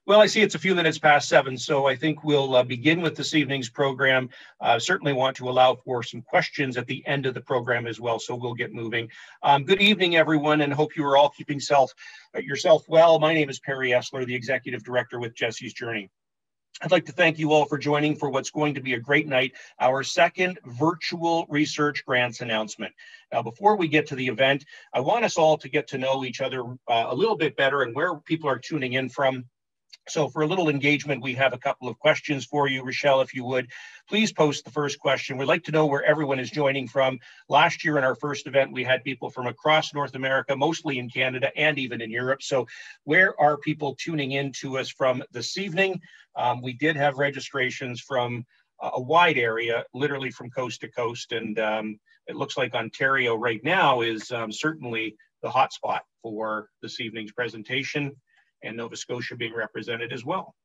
Well, I see it's a few minutes past 7, so I think we'll begin with this evening's program. Certainly want to allow for some questions at the end of the program as well, so we'll get moving. Good evening, everyone, and hope you are all keeping yourself well. My name is Perry Essler, the Executive Director with Jesse's Journey. I'd like to thank you all for joining for what's going to be a great night, our second virtual research grants announcement. Now, before we get to the event, I want us all to get to know each other a little bit better and where people are tuning in from. So for a little engagement, we have a couple of questions for you. Rochelle, if you would, please post the first question. We'd like to know where everyone is joining from. Last year in our first event, we had people from across North America, mostly in Canada and even in Europe. So where are people tuning in to us from this evening? We did have registrations from a wide area, literally from coast to coast. And it looks like Ontario right now is certainly the hotspot for this evening's presentation, and Nova Scotia being represented as well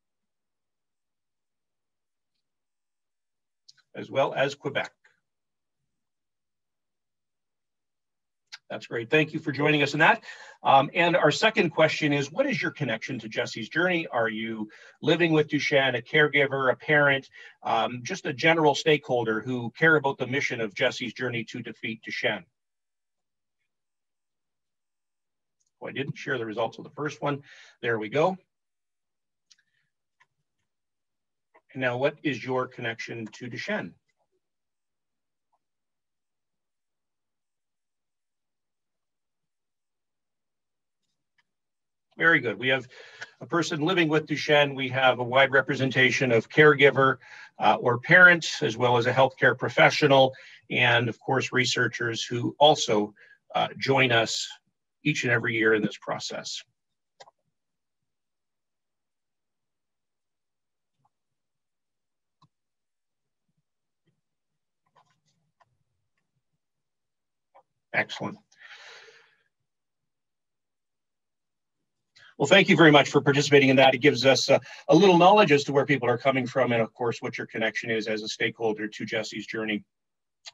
as Quebec. That's great. Thank you for joining us in that. And our second question is, what is your connection to Jesse's Journey? Are you living with Duchenne, a caregiver, a parent, just a general stakeholder who care about the mission of Jesse's Journey to defeat Duchenne? I didn't share the results of the first one. There we go. And now, what is your connection to Duchenne? Very good. We have a person living with Duchenne. We have a wide representation of caregiver or parents, as well as a healthcare professional, and of course, researchers who also join us each and every year in this process. Excellent. Well, thank you very much for participating in that. It gives us a little knowledge as to where people are coming from and, of course, what your connection is as a stakeholder to Jesse's Journey.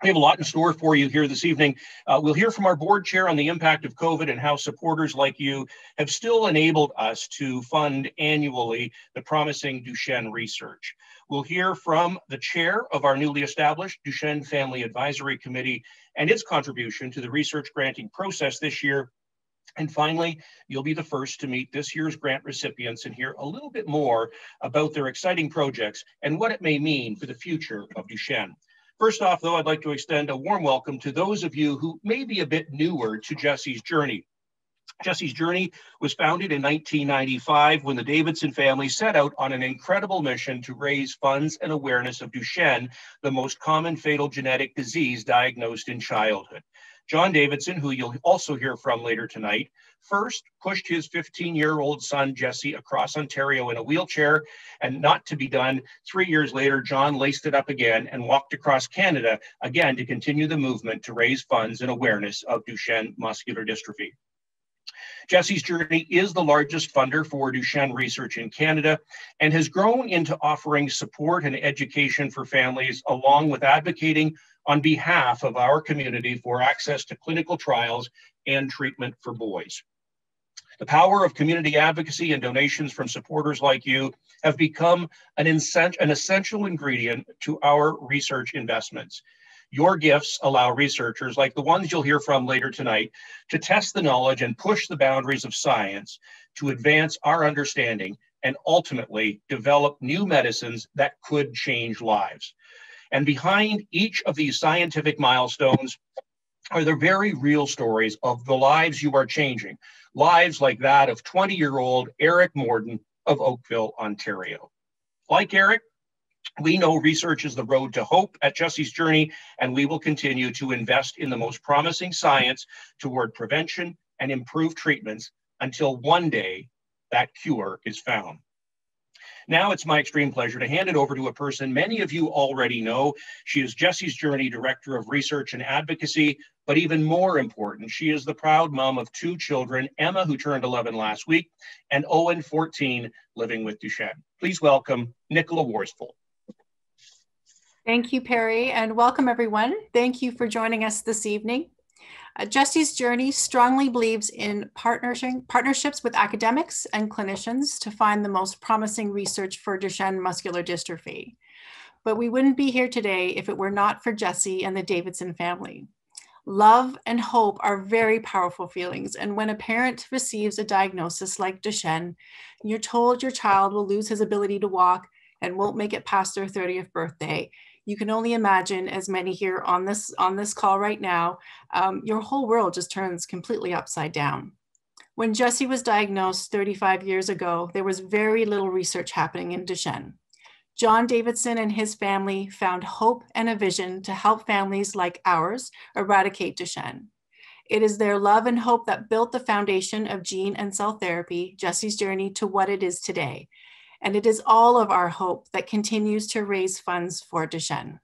We have a lot in store for you here this evening. We'll hear from our board chair on the impact of COVID and how supporters like you have still enabled us to fund annually the promising Duchenne research. We'll hear from the chair of our newly established Duchenne Family Advisory Committee and its contribution to the research granting process this year. And finally, you'll be the first to meet this year's grant recipients and hear a little bit more about their exciting projects and what it may mean for the future of Duchenne. First off, though, I'd like to extend a warm welcome to those of you who may be a bit newer to Jesse's Journey. Jesse's Journey was founded in 1995 when the Davidson family set out on an incredible mission to raise funds and awareness of Duchenne, the most common fatal genetic disease diagnosed in childhood. John Davidson, who you'll also hear from later tonight, first pushed his 15-year-old son, Jesse, across Ontario in a wheelchair, and not to be done, 3 years later, John laced it up again and walked across Canada again to continue the movement to raise funds and awareness of Duchenne muscular dystrophy. Jesse's Journey is the largest funder for Duchenne research in Canada and has grown into offering support and education for families, along with advocating on behalf of our community for access to clinical trials and treatment for boys. The power of community advocacy and donations from supporters like you have become an essential ingredient to our research investments. Your gifts allow researchers, like the ones you'll hear from later tonight, to test the knowledge and push the boundaries of science to advance our understanding and ultimately develop new medicines that could change lives. And behind each of these scientific milestones are the very real stories of the lives you are changing, lives like that of 20-year-old Eric Morden of Oakville, Ontario. Like Eric, we know research is the road to hope at Jesse's Journey, and we will continue to invest in the most promising science toward prevention and improved treatments until one day that cure is found. Now it's my extreme pleasure to hand it over to a person many of you already know. She is Jesse's Journey Director of Research and Advocacy, but even more important, she is the proud mom of 2 children, Emma, who turned 11 last week, and Owen, 14, living with Duchenne. Please welcome Nicola Warsfield. Thank you, Perry, and welcome everyone. Thank you for joining us this evening. Jesse's Journey strongly believes in partnerships with academics and clinicians to find the most promising research for Duchenne muscular dystrophy. But we wouldn't be here today if it were not for Jesse and the Davidson family. Love and hope are very powerful feelings, and when a parent receives a diagnosis like Duchenne, you're told your child will lose his ability to walk and won't make it past their 30th birthday. You can only imagine, as many here on this call right now, your whole world just turns completely upside down. When Jesse was diagnosed 35 years ago, there was very little research happening in Duchenne. John Davidson and his family found hope and a vision to help families like ours eradicate Duchenne. It is their love and hope that built the foundation of gene and cell therapy, Jesse's Journey, to what it is today. And it is all of our hope that continues to raise funds for Duchenne.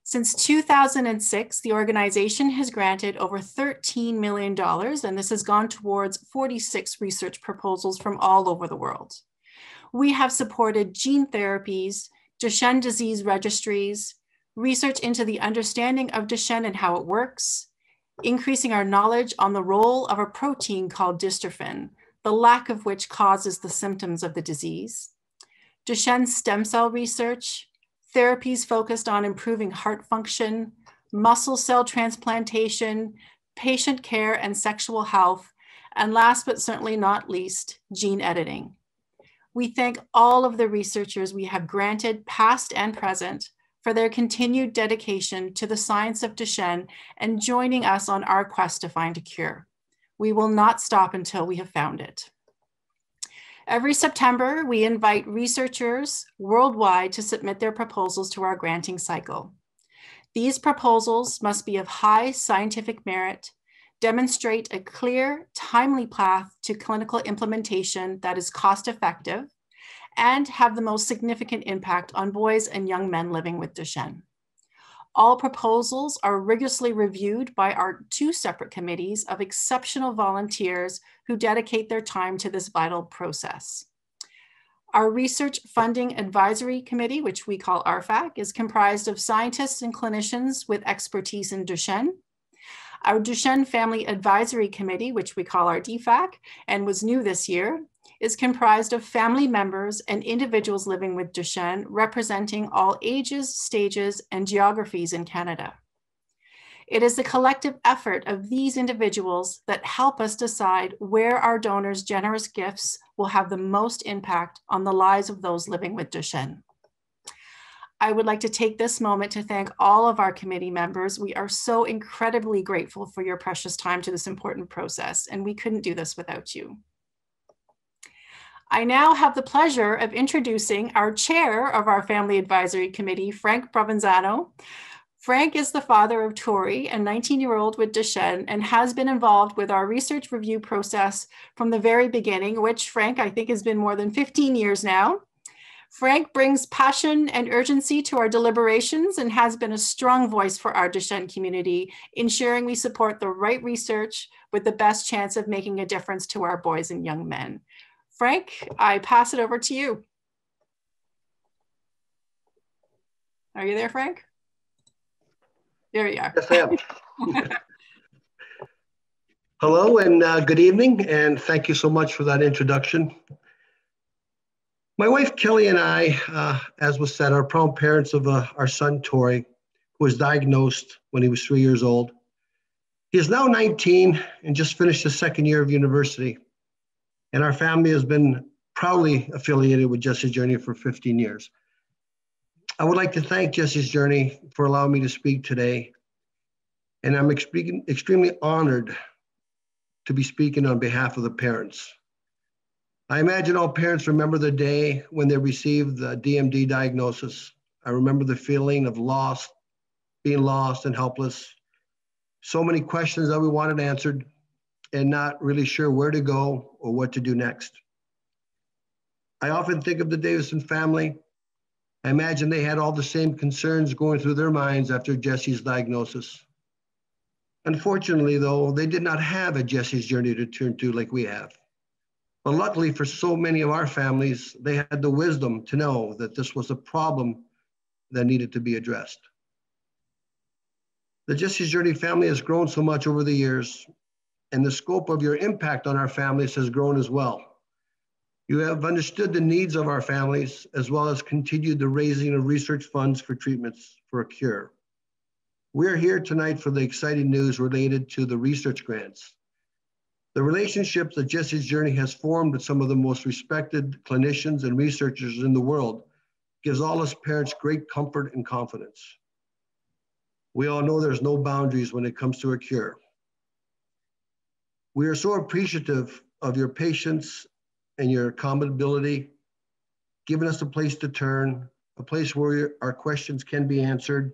Since 2006, the organization has granted over $13 million, and this has gone towards 46 research proposals from all over the world. We have supported gene therapies, Duchenne disease registries, research into the understanding of Duchenne and how it works, increasing our knowledge on the role of a protein called dystrophin, the lack of which causes the symptoms of the disease, Duchenne stem cell research, therapies focused on improving heart function, muscle cell transplantation, patient care and sexual health, and last but certainly not least, gene editing. We thank all of the researchers we have granted, past and present, for their continued dedication to the science of Duchenne and joining us on our quest to find a cure. We will not stop until we have found it. Every September, we invite researchers worldwide to submit their proposals to our granting cycle. These proposals must be of high scientific merit, demonstrate a clear, timely path to clinical implementation that is cost-effective, and have the most significant impact on boys and young men living with Duchenne. All proposals are rigorously reviewed by our 2 separate committees of exceptional volunteers who dedicate their time to this vital process. Our Research Funding Advisory Committee, which we call RFAC, is comprised of scientists and clinicians with expertise in Duchenne. Our Duchenne Family Advisory Committee, which we call our DFAC, and was new this year, is comprised of family members and individuals living with Duchenne, representing all ages, stages, and geographies in Canada. It is the collective effort of these individuals that help us decide where our donors' generous gifts will have the most impact on the lives of those living with Duchenne. I would like to take this moment to thank all of our committee members. We are so incredibly grateful for your precious time to this important process, and we couldn't do this without you. I now have the pleasure of introducing our chair of our Family Advisory Committee, Frank Bravenzado. Frank is the father of Tori, a 19-year-old with Duchenne, and has been involved with our research review process from the very beginning, which Frank, I think, has been more than 15 years now. Frank brings passion and urgency to our deliberations and has been a strong voice for our Duchenne community, ensuring we support the right research with the best chance of making a difference to our boys and young men. Frank, I pass it over to you. Are you there, Frank? There you are. Yes, I am. Hello and good evening, and thank you so much for that introduction. My wife Kelly and I, as was said, are proud parents of our son Tori, who was diagnosed when he was 3 years old. He is now 19 and just finished his second year of university. And our family has been proudly affiliated with Jesse's Journey for 15 years. I would like to thank Jesse's Journey for allowing me to speak today. And I'm extremely honored to be speaking on behalf of the parents. I imagine all parents remember the day when they received the DMD diagnosis. I remember the feeling of being lost and helpless. So many questions that we wanted answered, and not really sure where to go or what to do next. I often think of the Davidson family. I imagine they had all the same concerns going through their minds after Jesse's diagnosis. Unfortunately, though, they did not have a Jesse's Journey to turn to like we have. But luckily for so many of our families, they had the wisdom to know that this was a problem that needed to be addressed. The Jesse's Journey family has grown so much over the years, and the scope of your impact on our families has grown as well. You have understood the needs of our families, as well as continued the raising of research funds for treatments for a cure. We're here tonight for the exciting news related to the research grants. The relationships that Jesse's Journey has formed with some of the most respected clinicians and researchers in the world gives all us parents great comfort and confidence. We all know there's no boundaries when it comes to a cure. We are so appreciative of your patience and your accountability, giving us a place to turn, a place where our questions can be answered,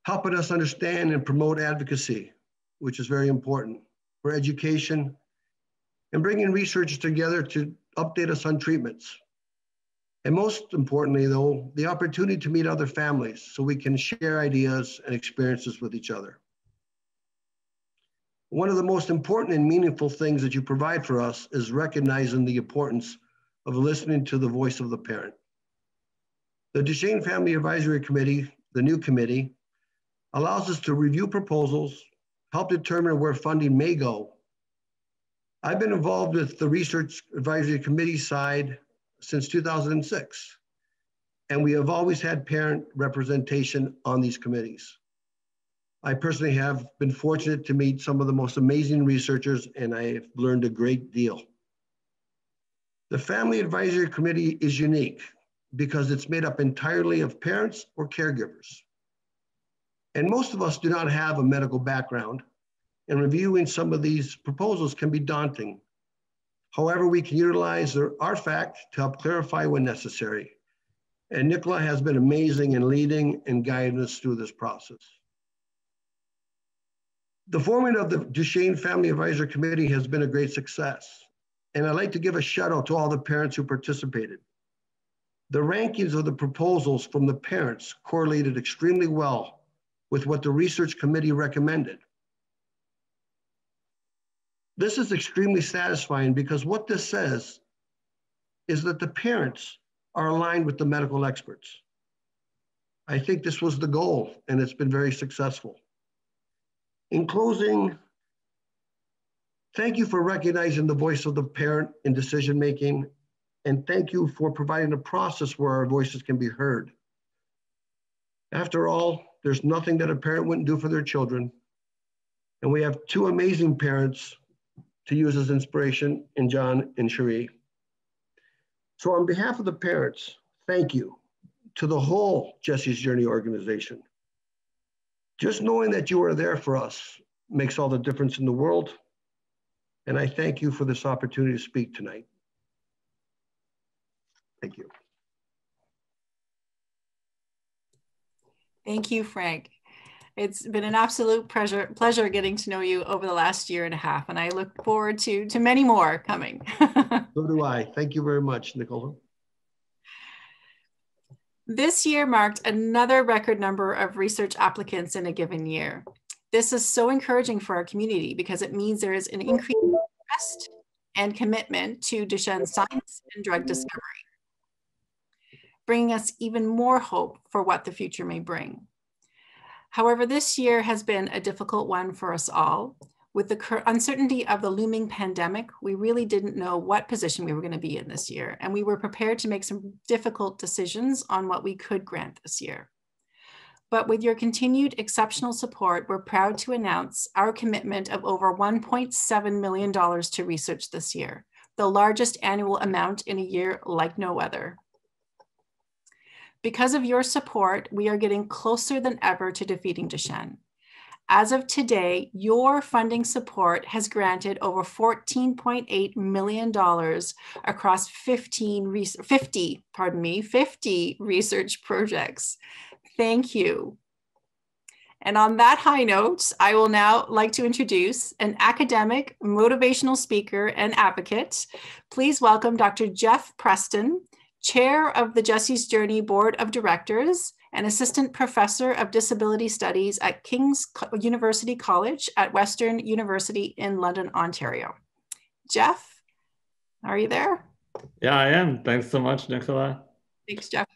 helping us understand and promote advocacy, which is very important, for education, and bringing researchers together to update us on treatments. And most importantly, though, the opportunity to meet other families so we can share ideas and experiences with each other. One of the most important and meaningful things that you provide for us is recognizing the importance of listening to the voice of the parent. The Duchenne Family Advisory Committee, the new committee, allows us to review proposals, help determine where funding may go. I've been involved with the Research Advisory Committee side since 2006, and we have always had parent representation on these committees. I personally have been fortunate to meet some of the most amazing researchers, and I have learned a great deal. The Family Advisory Committee is unique because it's made up entirely of parents or caregivers. And most of us do not have a medical background, and reviewing some of these proposals can be daunting. However, we can utilize our fact to help clarify when necessary. And Nicola has been amazing in leading and guiding us through this process. The forming of the Duchenne Family Advisory Committee has been a great success. And I'd like to give a shout out to all the parents who participated. The rankings of the proposals from the parents correlated extremely well with what the research committee recommended. This is extremely satisfying because what this says is that the parents are aligned with the medical experts. I think this was the goal, and it's been very successful. In closing, thank you for recognizing the voice of the parent in decision-making, and thank you for providing a process where our voices can be heard. After all, there's nothing that a parent wouldn't do for their children, and we have two amazing parents to use as inspiration in John and Cherie. So on behalf of the parents, thank you to the whole Jesse's Journey organization. Just knowing that you are there for us makes all the difference in the world. And I thank you for this opportunity to speak tonight. Thank you. Thank you, Frank. It's been an absolute pleasure getting to know you over the last year and a half, and I look forward to many more coming. So do I. Thank you very much, Nicola. This year marked another record number of research applicants in a given year. This is so encouraging for our community because it means there is an increased interest and commitment to Duchenne science and drug discovery, bringing us even more hope for what the future may bring. However, this year has been a difficult one for us all. With the uncertainty of the looming pandemic, we really didn't know what position we were going to be in this year, and we were prepared to make some difficult decisions on what we could grant this year. But with your continued exceptional support, we're proud to announce our commitment of over $1.7 million to research this year, the largest annual amount in a year like no other. Because of your support, we are getting closer than ever to defeating Duchenne. As of today, your funding support has granted over $14.8 million across 50 research projects. Thank you. And on that high note, I will now like to introduce an academic, motivational speaker, and advocate. Please welcome Dr. Jeff Preston, Chair of the Jesse's Journey Board of Directors and Assistant Professor of Disability Studies at King's University College at Western University in London, Ontario. Jeff, are you there? Yeah, I am. Thanks so much, Nicola. Thanks, Jeff.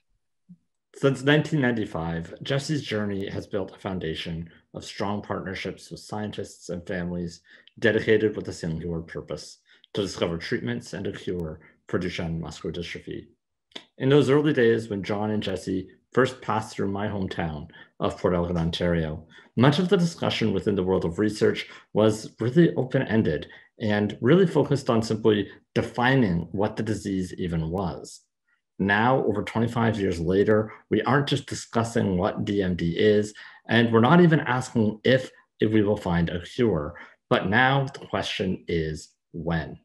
Since 1995, Jesse's journey has built a foundation of strong partnerships with scientists and families dedicated with a singular purpose: to discover treatments and a cure for Duchenne muscular dystrophy. In those early days when John and Jesse first passed through my hometown of Port Elgin, Ontario, much of the discussion within the world of research was really open-ended and really focused on simply defining what the disease even was. Now, over 25 years later, we aren't just discussing what DMD is, and we're not even asking if we will find a cure, but now the question is when.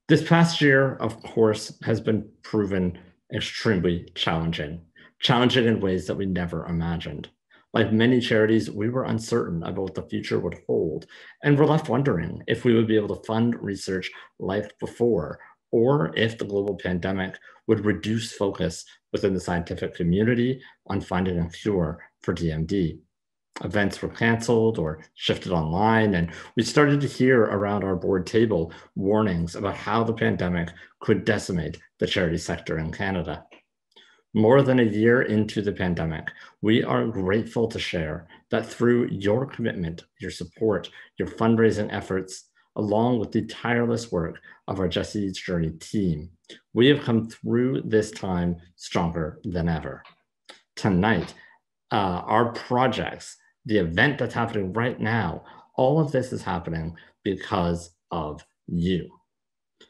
This past year, of course, has been proven extremely challenging in ways that we never imagined. Like many charities, we were uncertain about what the future would hold, and were left wondering if we would be able to fund research like before, or if the global pandemic would reduce focus within the scientific community on finding a cure for DMD. Events were canceled or shifted online, and we started to hear around our board table warnings about how the pandemic could decimate the charity sector in Canada. More than a year into the pandemic, we are grateful to share that through your commitment, your support, your fundraising efforts, along with the tireless work of our Jesse's Journey team, we have come through this time stronger than ever. Tonight, our projects, the event that's happening right now, all of this is happening because of you.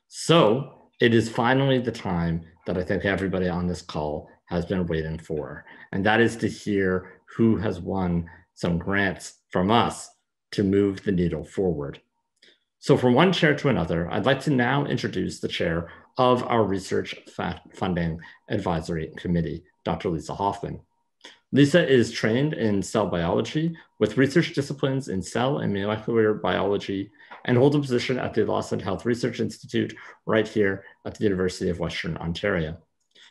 So it is finally the time that I think everybody on this call has been waiting for, and that is to hear who has won some grants from us to move the needle forward. So from one chair to another, I'd like to now introduce the chair of our Research Funding Advisory Committee, Dr. Lisa Hoffman. Lisa is trained in cell biology with research disciplines in cell and molecular biology, and holds a position at the Lawson Health Research Institute right here at the University of Western Ontario.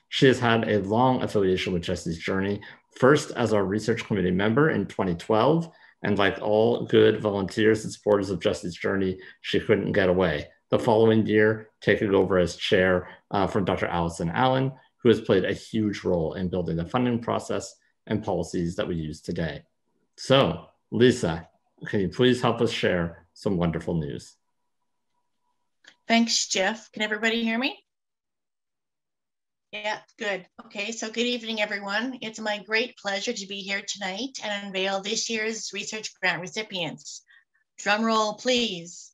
She has had a long affiliation with Jesse's Journey, first as our research committee member in 2012, and like all good volunteers and supporters of Jesse's Journey, she couldn't get away. The following year, taking over as chair from Dr. Allison Allen, who has played a huge role in building the funding process and policies that we use today. So, Lisa, can you please help us share some wonderful news? Thanks, Jeff. Can everybody hear me? Yeah, good. Okay, so good evening, everyone. It's my great pleasure to be here tonight and unveil this year's research grant recipients. Drum roll, please.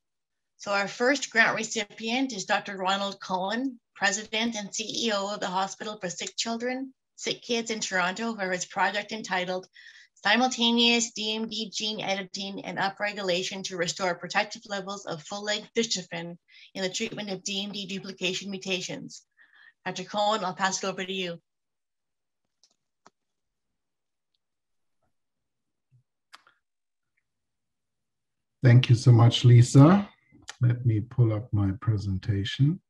So our first grant recipient is Dr. Ronald Cohen, President and CEO of the Hospital for Sick Children, Sick Kids in Toronto, for his project entitled Simultaneous DMD Gene Editing and Upregulation to Restore Protective Levels of Full-Length Dystrophin in the Treatment of DMD Duplication Mutations. Dr. Cohen, I'll pass it over to you. Thank you so much, Lisa. Let me pull up my presentation.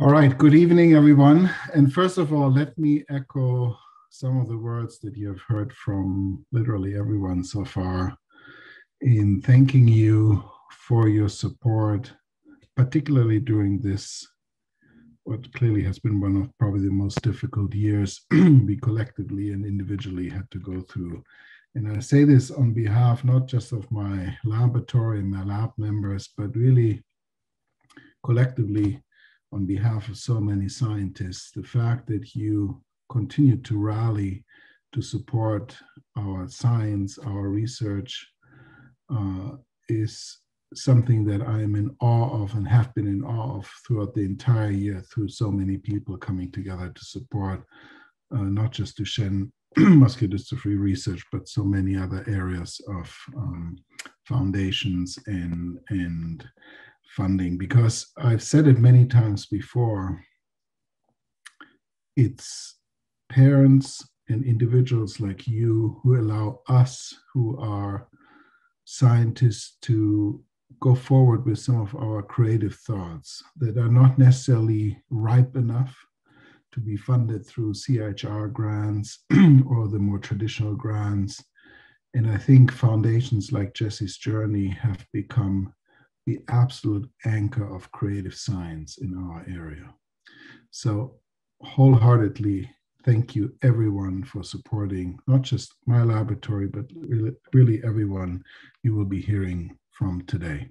All right, good evening, everyone. And first of all, let me echo some of the words that you have heard from literally everyone so far in thanking you for your support, particularly during this, what clearly has been one of probably the most difficult years we collectively and individually had to go through. And I say this on behalf not just of my laboratory and my lab members, but really collectively on behalf of so many scientists. The fact that you continue to rally to support our science, our research, is something that I am in awe of and have been in awe of throughout the entire year, through so many people coming together to support not just Duchenne muscular dystrophy research, but so many other areas of foundations and funding. Because I've said it many times before, it's parents and individuals like you who allow us, who are scientists, to go forward with some of our creative thoughts that are not necessarily ripe enough to be funded through CHR grants or the more traditional grants. And I think foundations like Jesse's Journey have become the absolute anchor of creative science in our area. So wholeheartedly, thank you everyone for supporting not just my laboratory, but really everyone you will be hearing from today.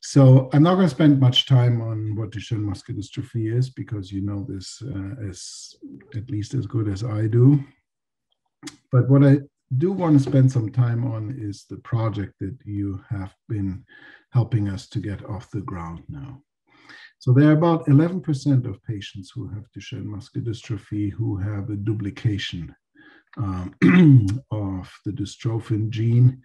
So I'm not going to spend much time on what Duchenne muscular dystrophy is, because you know this at least as good as I do. But what I do want to spend some time on is the project that you have been helping us to get off the ground now. So there are about 11% of patients who have Duchenne muscular dystrophy who have a duplication of the dystrophin gene.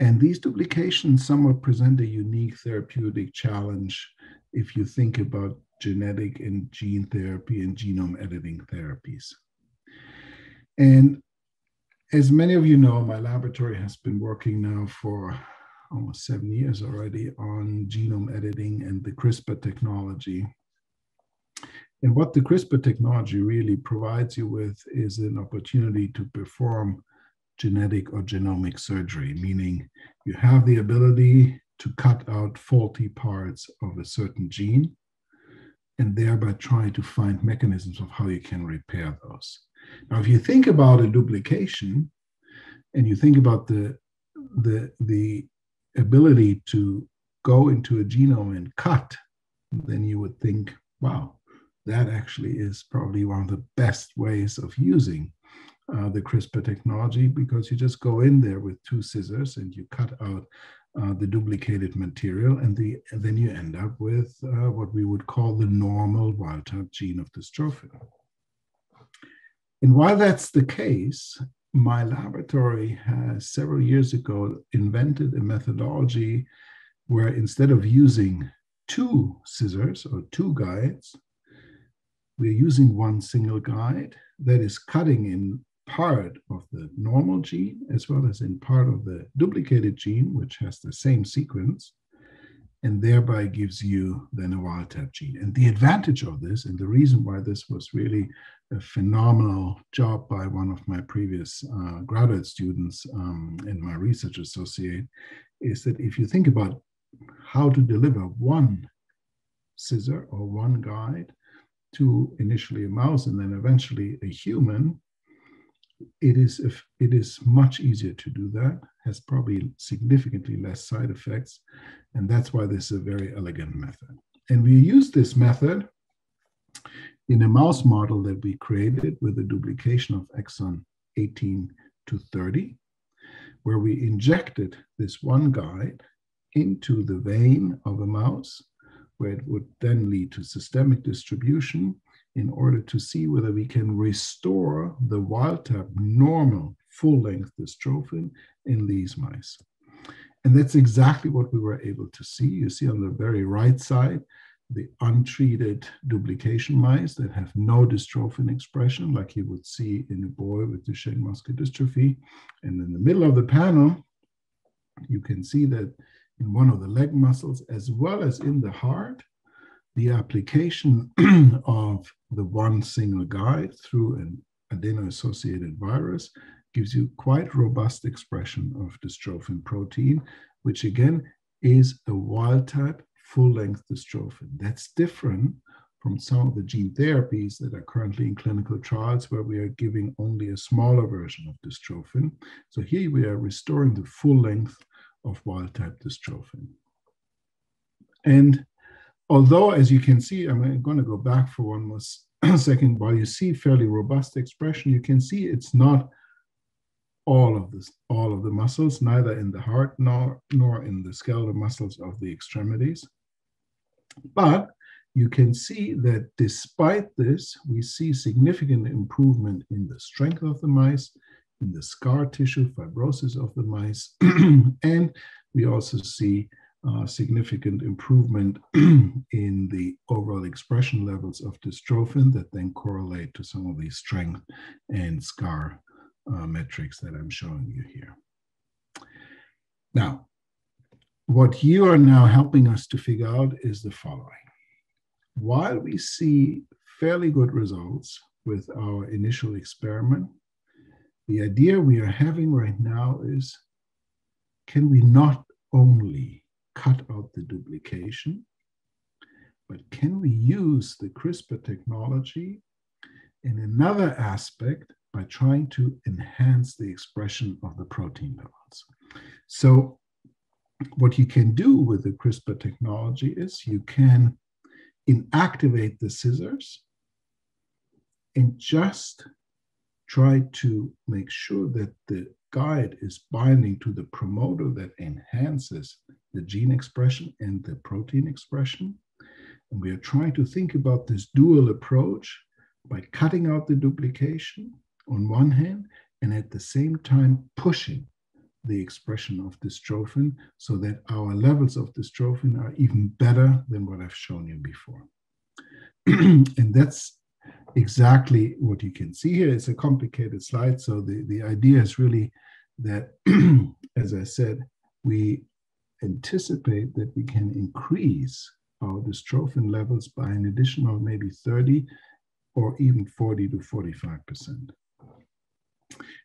And these duplications somewhat present a unique therapeutic challenge if you think about genetic and gene therapy and genome editing therapies. And as many of you know, my laboratory has been working now for almost 7 years already on genome editing and the CRISPR technology. And what the CRISPR technology really provides you with is an opportunity to perform genetic or genomic surgery, meaning you have the ability to cut out faulty parts of a certain gene and thereby try to find mechanisms of how you can repair those. Now, if you think about a duplication and you think about the ability to go into a genome and cut, then you would think, wow, that actually is probably one of the best ways of using the CRISPR technology, because you just go in there with 2 scissors and you cut out the duplicated material, and then you end up with what we would call the normal wild-type gene of dystrophin. And while that's the case, my laboratory has several years ago invented a methodology where instead of using 2 scissors or 2 guides, we're using 1 single guide that is cutting in part of the normal gene as well as in part of the duplicated gene, which has the same sequence, and thereby gives you then a wild-type gene. And the advantage of this, and the reason why this was really a phenomenal job by one of my previous graduate students and my research associate, is that if you think about how to deliver 1 scissor or 1 guide to initially a mouse and then eventually a human, it is much easier to do that, has probably significantly less side effects, and that's why this is a very elegant method. And we use this method in a mouse model that we created with a duplication of exon 18 to 30, where we injected this 1 guide into the vein of a mouse, where it would then lead to systemic distribution in order to see whether we can restore the wild-type normal full-length dystrophin in these mice. And that's exactly what we were able to see. You see on the very right side, the untreated duplication mice that have no dystrophin expression, like you would see in a boy with Duchenne muscular dystrophy. And in the middle of the panel, you can see that in one of the leg muscles, as well as in the heart, the application of the 1 single guide through an adeno-associated virus gives you quite robust expression of dystrophin protein, which again is a wild-type full-length dystrophin. That's different from some of the gene therapies that are currently in clinical trials where we are giving only a smaller version of dystrophin. So here we are restoring the full length of wild-type dystrophin. And although, as you can see, I'm going to go back for one more second, while you see fairly robust expression, you can see it's not all of the muscles, neither in the heart nor in the skeletal muscles of the extremities. But you can see that despite this, we see significant improvement in the strength of the mice, in the scar tissue fibrosis of the mice, and we also see significant improvement in the overall expression levels of dystrophin that then correlate to some of these strength and scar metrics that I'm showing you here. Now, what you are now helping us to figure out is the following. While we see fairly good results with our initial experiment. The idea we are having right now is, can we not only cut out the duplication, but can we use the CRISPR technology in another aspect by trying to enhance the expression of the protein levels? So what you can do with the CRISPR technology is you can inactivate the scissors and just try to make sure that the guide is binding to the promoter that enhances the gene expression and the protein expression. And we are trying to think about this dual approach by cutting out the duplication on one hand, and at the same time pushing the expression of dystrophin so that our levels of dystrophin are even better than what I've shown you before. And that's exactly what you can see here. It's a complicated slide. So the idea is really that, as I said, we anticipate that we can increase our dystrophin levels by an additional maybe 30 or even 40 to 45%.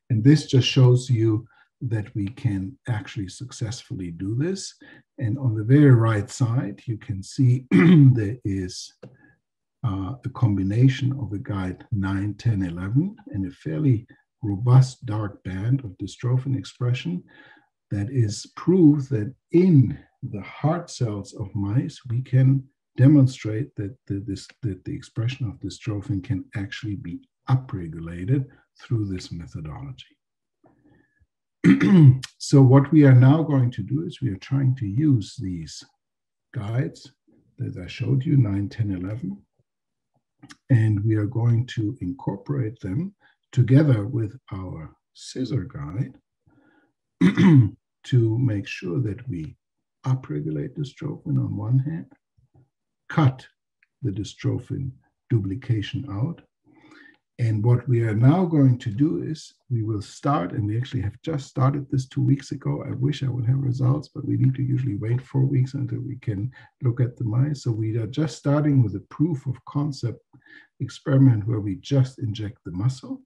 And this just shows you that we can actually successfully do this. And on the very right side, you can see there is a combination of a guide 9, 10, 11, and a fairly robust dark band of dystrophin expression that is proof that in the heart cells of mice, we can demonstrate that the expression of dystrophin can actually be upregulated through this methodology. So what we are now going to do is we are trying to use these guides that I showed you, 9, 10, 11, and we are going to incorporate them together with our scissor guide to make sure that we upregulate dystrophin on one hand, cut the dystrophin duplication out. And what we are now going to do is we will start, and we actually have just started this 2 weeks ago. I wish I would have results, but we need to usually wait 4 weeks until we can look at the mice. So we are just starting with a proof of concept experiment where we just inject the muscle.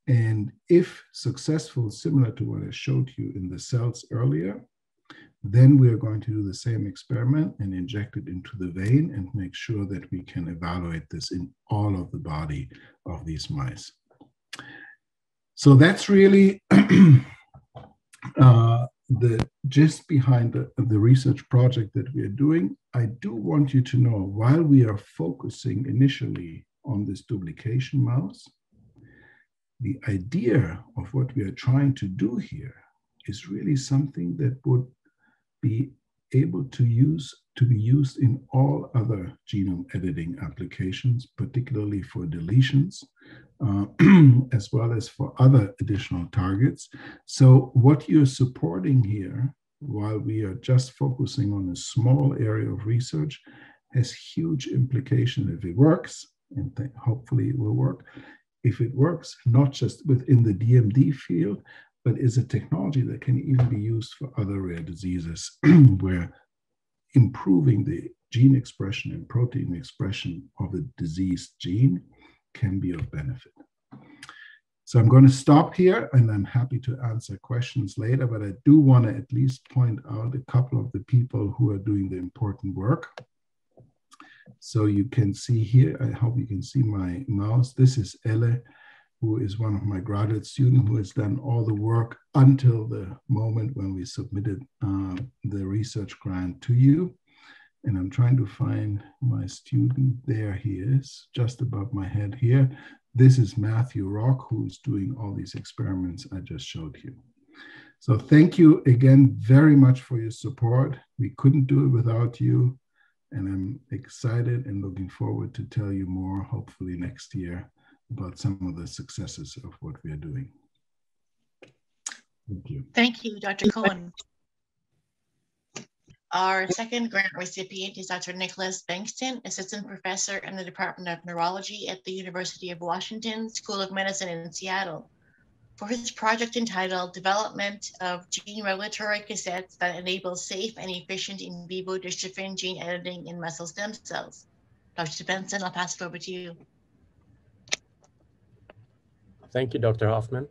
And if successful, similar to what I showed you in the cells earlier, then we are going to do the same experiment and inject it into the vein and make sure that we can evaluate this in all of the body of these mice. So that's really the gist behind the research project that we are doing. I do want you to know, while we are focusing initially on this duplication mouse, the idea of what we are trying to do here is really something that would be able to be used in all other genome editing applications, particularly for deletions, as well as for other additional targets. So what you're supporting here, while we are just focusing on a small area of research, has huge implication if it works, and hopefully it will work. If it works, not just within the DMD field, but is a technology that can even be used for other rare diseases where improving the gene expression and protein expression of a diseased gene can be of benefit. So I'm going to stop here, and I'm happy to answer questions later, but I do want to at least point out a couple of the people who are doing the important work. So you can see here, I hope you can see my mouse. This is Elle, who is one of my graduate students who has done all the work until the moment when we submitted the research grant to you. And I'm trying to find my student. There he is, just above my head here. This is Matthew Rock, who is doing all these experiments I just showed you. So thank you again very much for your support. We couldn't do it without you. And I'm excited and looking forward to tell you more, hopefully next year, about some of the successes of what we are doing. Thank you. Thank you, Dr. Cohen. Our second grant recipient is Dr. Nicholas Bankston, Assistant Professor in the Department of Neurology at the University of Washington School of Medicine in Seattle, for his project entitled Development of Gene Regulatory Cassettes that Enable Safe and Efficient In Vivo Dystrophin Gene Editing in Muscle Stem Cells. Dr. Benson, I'll pass it over to you. Thank you, Dr. Hoffman.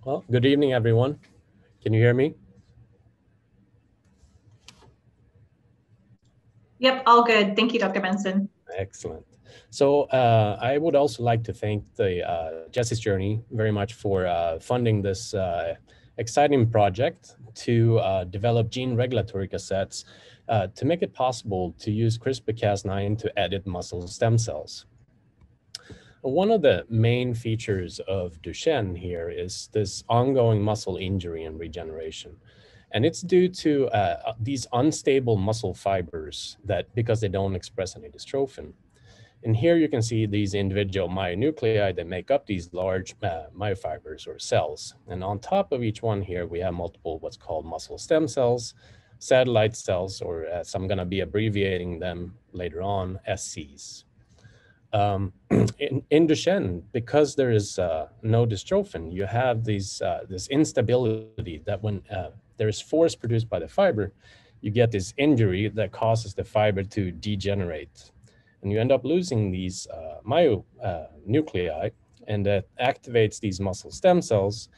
Well, good evening, everyone. Can you hear me? Yep, all good. Thank you, Dr. Benson. Excellent. So I would also like to thank the Jesse's Journey very much for funding this exciting project to develop gene regulatory cassettes to make it possible to use CRISPR-Cas9 to edit muscle stem cells. One of the main features of Duchenne here is this ongoing muscle injury and regeneration. And it's due to these unstable muscle fibers that because they don't express any dystrophin. And here you can see these individual myonuclei that make up these large myofibers or cells. And on top of each one here, we have multiple what's called muscle stem cells, satellite cells, or as I'm going to be abbreviating them later on, SCs. In Duchenne, because there is no dystrophin, you have these this instability that when there is force produced by the fiber, you get this injury that causes the fiber to degenerate. And you end up losing these myonuclei, and that activates these muscle stem cells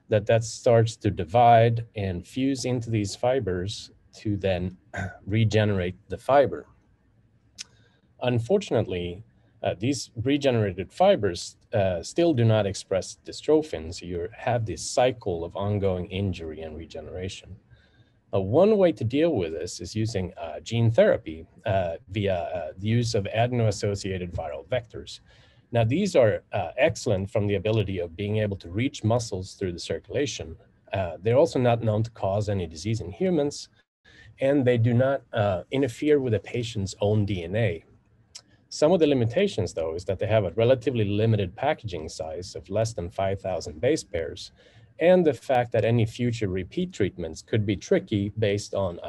that starts to divide and fuse into these fibers to then regenerate the fiber. Unfortunately, these regenerated fibers still do not express dystrophin, so you have this cycle of ongoing injury and regeneration. One way to deal with this is using gene therapy via the use of adeno-associated viral vectors. Now, these are excellent from the ability of being able to reach muscles through the circulation. They're also not known to cause any disease in humans, and they do not interfere with the patient's own DNA. Some of the limitations, though, is that they have a relatively limited packaging size of less than 5,000 base pairs, and the fact that any future repeat treatments could be tricky based on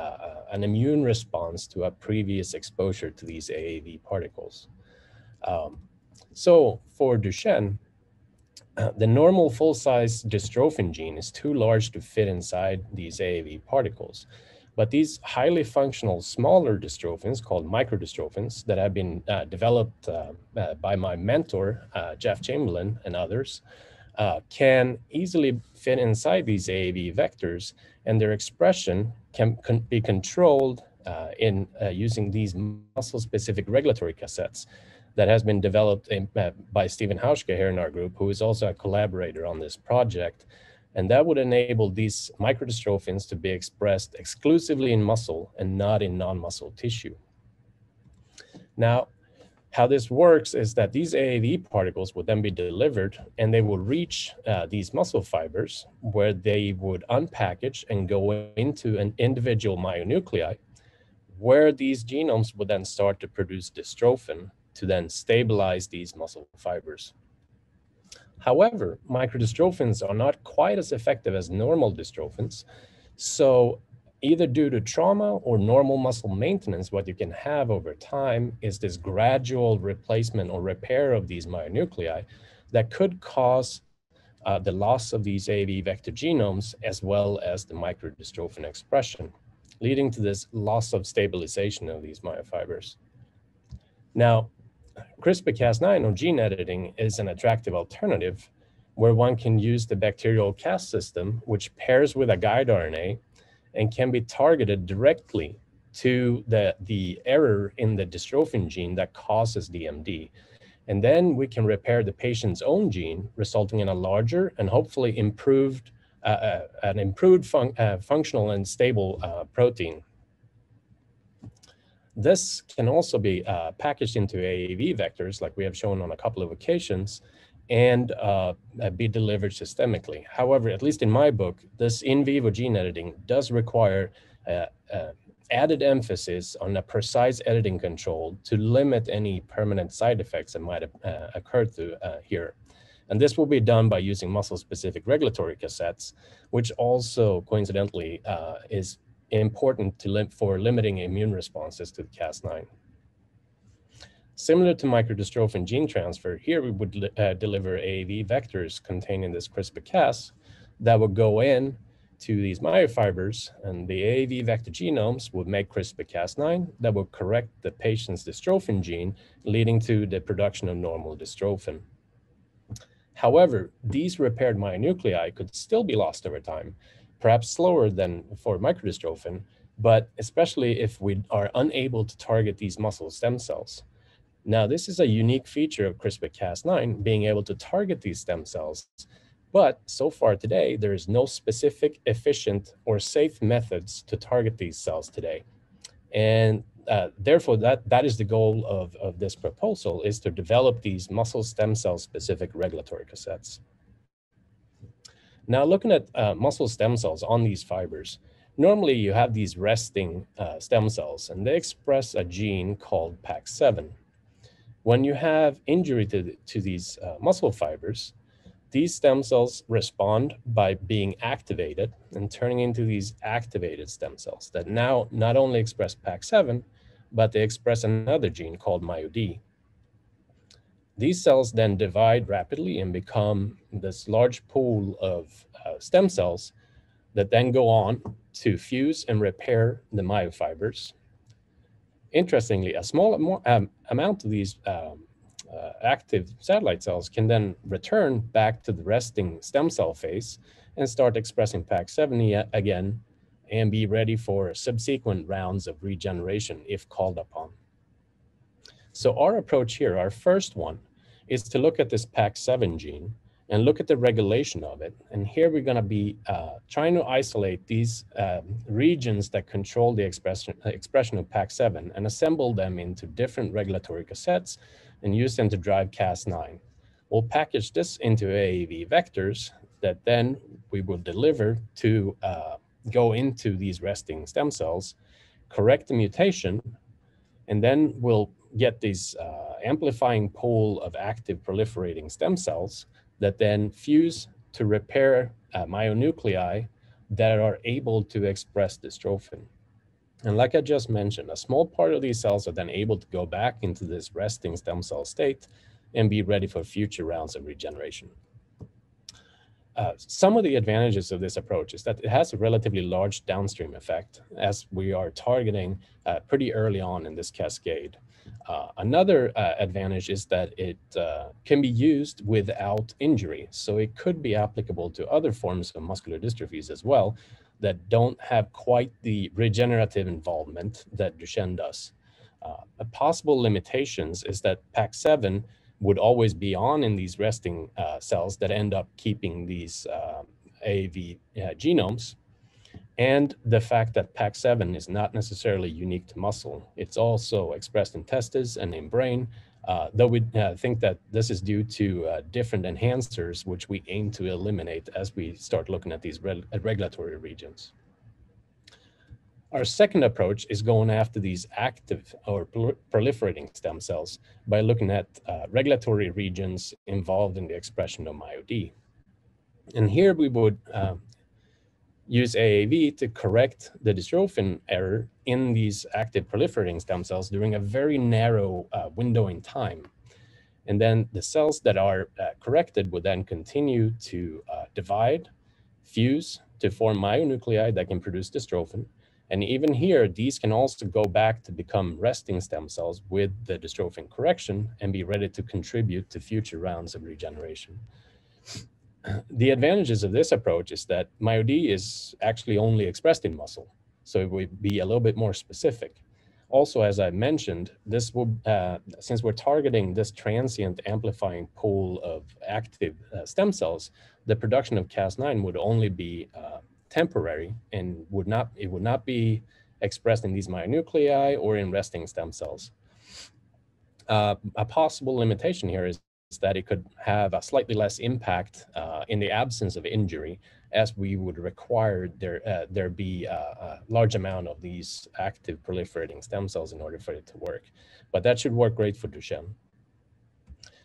an immune response to a previous exposure to these AAV particles. So for Duchenne, the normal full-size dystrophin gene is too large to fit inside these AAV particles. But these highly functional smaller dystrophins called microdystrophins that have been developed by my mentor, Jeff Chamberlain and others, can easily fit inside these AAV vectors, and their expression can be controlled in using these muscle-specific regulatory cassettes that has been developed by Stephen Hauschke here in our group, who is also a collaborator on this project. And that would enable these microdystrophins to be expressed exclusively in muscle and not in non-muscle tissue. Now, how this works is that these AAV particles would then be delivered and they will reach these muscle fibers where they would unpackage and go into an individual myonuclei, where these genomes would then start to produce dystrophin to then stabilize these muscle fibers. However, microdystrophins are not quite as effective as normal dystrophins. So either due to trauma or normal muscle maintenance, what you can have over time is this gradual replacement or repair of these myonuclei that could cause the loss of these AAV vector genomes as well as the microdystrophin expression, leading to this loss of stabilization of these myofibers. Now, CRISPR-Cas9 or gene editing is an attractive alternative where one can use the bacterial Cas system, which pairs with a guide RNA and can be targeted directly to the error in the dystrophin gene that causes DMD. And then we can repair the patient's own gene, resulting in a larger and hopefully improved functional and stable protein. This can also be packaged into AAV vectors, like we have shown on a couple of occasions, and be delivered systemically. However, at least in my book, this in vivo gene editing does require added emphasis on a precise editing control to limit any permanent side effects that might occur here. And this will be done by using muscle-specific regulatory cassettes, which also coincidentally is important for limiting immune responses to the Cas9. Similar to microdystrophin gene transfer, here we would deliver AAV vectors containing this CRISPR-Cas that would go in to these myofibers, and the AAV vector genomes would make CRISPR-Cas9 that would correct the patient's dystrophin gene, leading to the production of normal dystrophin. However, these repaired myonuclei could still be lost over time, perhaps slower than for microdystrophin, but especially if we are unable to target these muscle stem cells. Now, this is a unique feature of CRISPR-Cas9, being able to target these stem cells. But so far today, there is no specific, efficient, or safe methods to target these cells today. And therefore, that is the goal of this proposal, is to develop these muscle stem cell specific regulatory cassettes. Now, looking at muscle stem cells on these fibers, normally you have these resting stem cells, and they express a gene called PAX7. When you have injury to these muscle fibers, these stem cells respond by being activated and turning into these activated stem cells that now not only express PAX7, but they express another gene called MyoD. These cells then divide rapidly and become this large pool of stem cells that then go on to fuse and repair the myofibers. Interestingly, a small amount of these active satellite cells can then return back to the resting stem cell phase and start expressing PAX7 again and be ready for subsequent rounds of regeneration if called upon. So our approach here, our first one, is to look at this PAX7 gene and look at the regulation of it. And here we're going to be trying to isolate these regions that control the expression of PAX7 and assemble them into different regulatory cassettes and use them to drive Cas9. We'll package this into AAV vectors that then we will deliver to go into these resting stem cells, correct the mutation, and then we'll get these amplifying pool of active proliferating stem cells that then fuse to repair myonuclei that are able to express dystrophin. And like I just mentioned, a small part of these cells are then able to go back into this resting stem cell state and be ready for future rounds of regeneration. Some of the advantages of this approach is that it has a relatively large downstream effect as we are targeting pretty early on in this cascade. Another advantage is that it can be used without injury. So it could be applicable to other forms of muscular dystrophies as well that don't have quite the regenerative involvement that Duchenne does. A possible limitations is that PAX7 would always be on in these resting cells that end up keeping these AAV genomes. And the fact that PAX7 is not necessarily unique to muscle. It's also expressed in testes and in brain, though we think that this is due to different enhancers, which we aim to eliminate as we start looking at these regulatory regions. Our second approach is going after these active or proliferating stem cells by looking at regulatory regions involved in the expression of MyoD. And here we would use AAV to correct the dystrophin error in these active proliferating stem cells during a very narrow window in time. And then the cells that are corrected would then continue to divide, fuse to form myonuclei that can produce dystrophin. And even here, these can also go back to become resting stem cells with the dystrophin correction and be ready to contribute to future rounds of regeneration. The advantages of this approach is that MyoD is actually only expressed in muscle, so it would be a little bit more specific. Also, as I mentioned, this will, since we're targeting this transient amplifying pool of active stem cells, the production of Cas9 would only be temporary and it would not be expressed in these myonuclei or in resting stem cells. A possible limitation here is that it could have a slightly less impact in the absence of injury, as we would require there be a large amount of these active proliferating stem cells in order for it to work. But that should work great for Duchenne.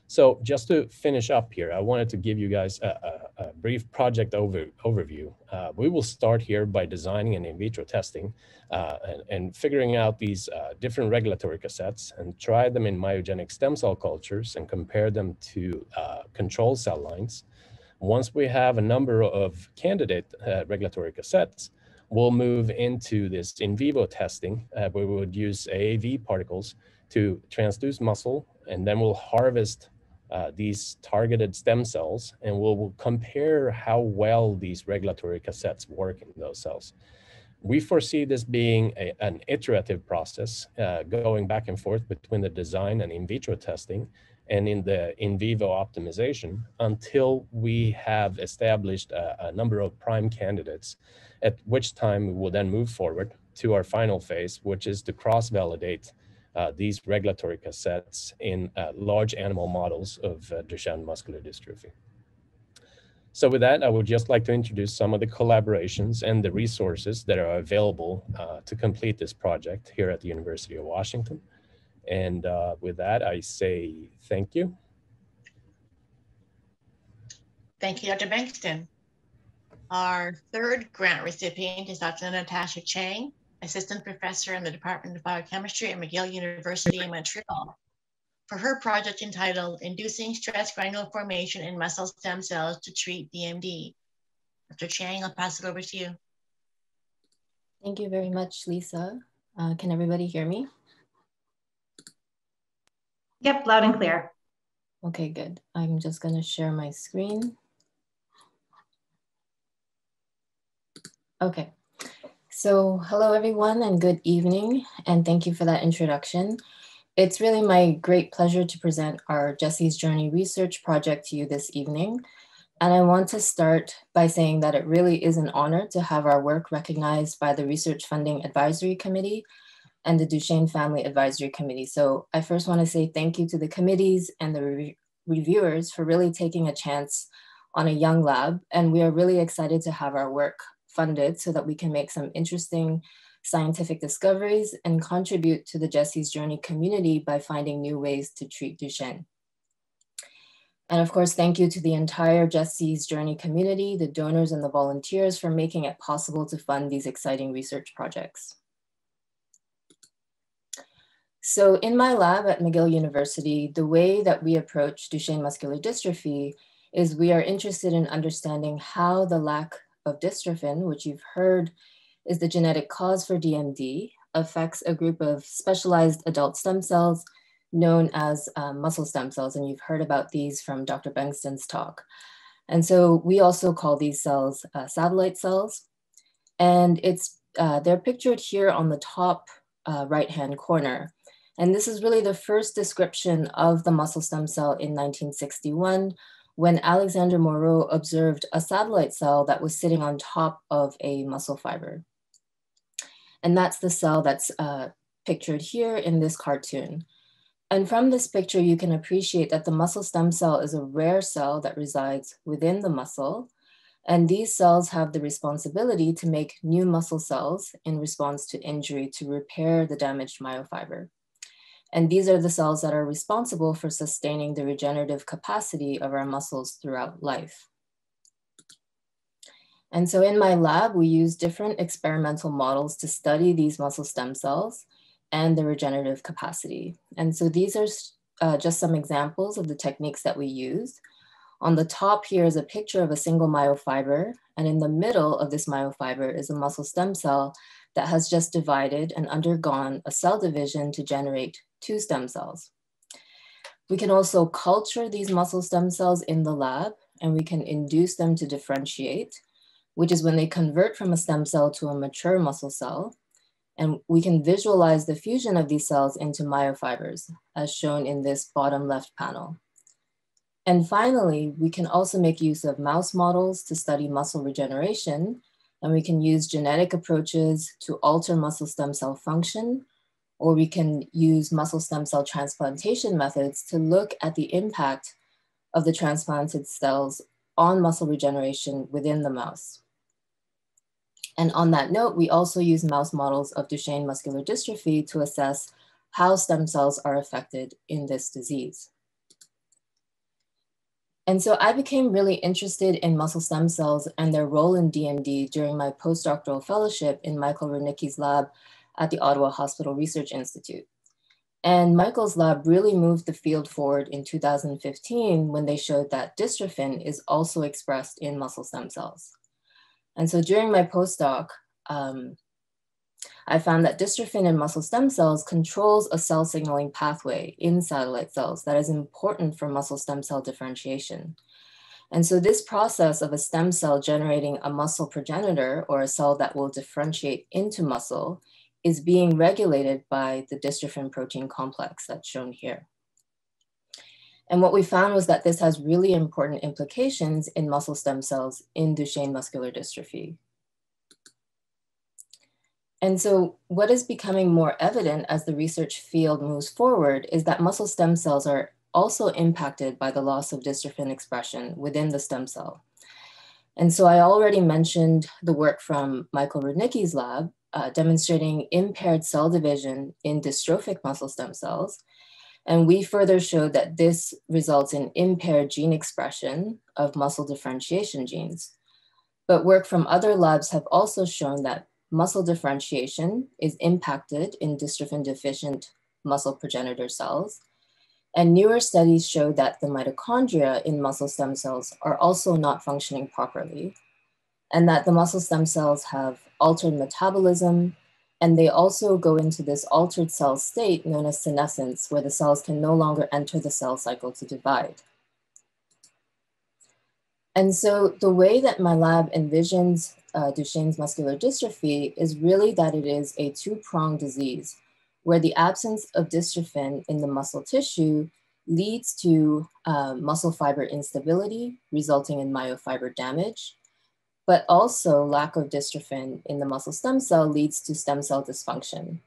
So just to finish up here, I wanted to give you guys a brief project overview. We will start here by designing an in vitro testing and figuring out these different regulatory cassettes and try them in myogenic stem cell cultures and compare them to control cell lines. Once we have a number of candidate regulatory cassettes, we'll move into this in vivo testing where we would use AAV particles to transduce muscle, and then we'll harvest these targeted stem cells, and we'll compare how well these regulatory cassettes work in those cells. We foresee this being an iterative process going back and forth between the design and in vitro testing and in the in vivo optimization until we have established a number of prime candidates, at which time we will then move forward to our final phase, which is to cross-validate these regulatory cassettes in large animal models of Duchenne muscular dystrophy. So with that, I would just like to introduce some of the collaborations and the resources that are available to complete this project here at the University of Washington. And with that, I say thank you. Thank you, Dr. Bankston. Our third grant recipient is Dr. Natasha Chang, Assistant Professor in the Department of Biochemistry at McGill University in Montreal, for her project entitled Inducing Stress Granule Formation in Muscle Stem Cells to Treat DMD. Dr. Chang, I'll pass it over to you. Thank you very much, Lisa. Can everybody hear me? Yep, loud and clear. Okay, good. I'm just going to share my screen. Okay. So hello, everyone, and good evening, and thank you for that introduction. It's really my great pleasure to present our Jesse's Journey research project to you this evening. And I want to start by saying that it really is an honor to have our work recognized by the Research Funding Advisory Committee and the Duchenne Family Advisory Committee. So I first want to say thank you to the committees and the reviewers for really taking a chance on a young lab. And we are really excited to have our work funded so that we can make some interesting scientific discoveries and contribute to the Jesse's Journey community by finding new ways to treat Duchenne. And of course, thank you to the entire Jesse's Journey community, the donors and the volunteers for making it possible to fund these exciting research projects. So in my lab at McGill University, the way that we approach Duchenne muscular dystrophy is we are interested in understanding how the lack of dystrophin, which you've heard is the genetic cause for DMD, affects a group of specialized adult stem cells known as muscle stem cells. And you've heard about these from Dr. Bankston's talk. And so we also call these cells satellite cells. And they're pictured here on the top right-hand corner. And this is really the first description of the muscle stem cell in 1961, when Alexander Moreau observed a satellite cell that was sitting on top of a muscle fiber. And that's the cell that's pictured here in this cartoon. And from this picture, you can appreciate that the muscle stem cell is a rare cell that resides within the muscle. And these cells have the responsibility to make new muscle cells in response to injury to repair the damaged myofiber. And these are the cells that are responsible for sustaining the regenerative capacity of our muscles throughout life. And so in my lab, we use different experimental models to study these muscle stem cells and the regenerative capacity. And so these are just some examples of the techniques that we use. On the top here is a picture of a single myofiber, and in the middle of this myofiber is a muscle stem cell that has just divided and undergone a cell division to generate 2 stem cells. We can also culture these muscle stem cells in the lab, and we can induce them to differentiate, which is when they convert from a stem cell to a mature muscle cell. And we can visualize the fusion of these cells into myofibers, as shown in this bottom left panel. And finally, we can also make use of mouse models to study muscle regeneration, and we can use genetic approaches to alter muscle stem cell function, or we can use muscle stem cell transplantation methods to look at the impact of the transplanted cells on muscle regeneration within the mouse. And on that note, we also use mouse models of Duchenne muscular dystrophy to assess how stem cells are affected in this disease. And so I became really interested in muscle stem cells and their role in DMD during my postdoctoral fellowship in Michael Rudnicki's lab at the Ottawa Hospital Research Institute. And Michael's lab really moved the field forward in 2015 when they showed that dystrophin is also expressed in muscle stem cells. And so during my postdoc, I found that dystrophin in muscle stem cells controls a cell signaling pathway in satellite cells that is important for muscle stem cell differentiation. And so this process of a stem cell generating a muscle progenitor, or a cell that will differentiate into muscle, is being regulated by the dystrophin protein complex that's shown here. And what we found was that this has really important implications in muscle stem cells in Duchenne muscular dystrophy. And so what is becoming more evident as the research field moves forward is that muscle stem cells are also impacted by the loss of dystrophin expression within the stem cell. And so I already mentioned the work from Michael Rudnicki's lab, demonstrating impaired cell division in dystrophic muscle stem cells. And we further showed that this results in impaired gene expression of muscle differentiation genes. But work from other labs have also shown that muscle differentiation is impacted in dystrophin deficient muscle progenitor cells. And newer studies show that the mitochondria in muscle stem cells are also not functioning properly, and that the muscle stem cells have altered metabolism, and they also go into this altered cell state known as senescence, where the cells can no longer enter the cell cycle to divide. And so the way that my lab envisions Duchenne's muscular dystrophy is really that it is a two-pronged disease, where the absence of dystrophin in the muscle tissue leads to muscle fiber instability, resulting in myofiber damage, but also lack of dystrophin in the muscle stem cell leads to stem cell dysfunction.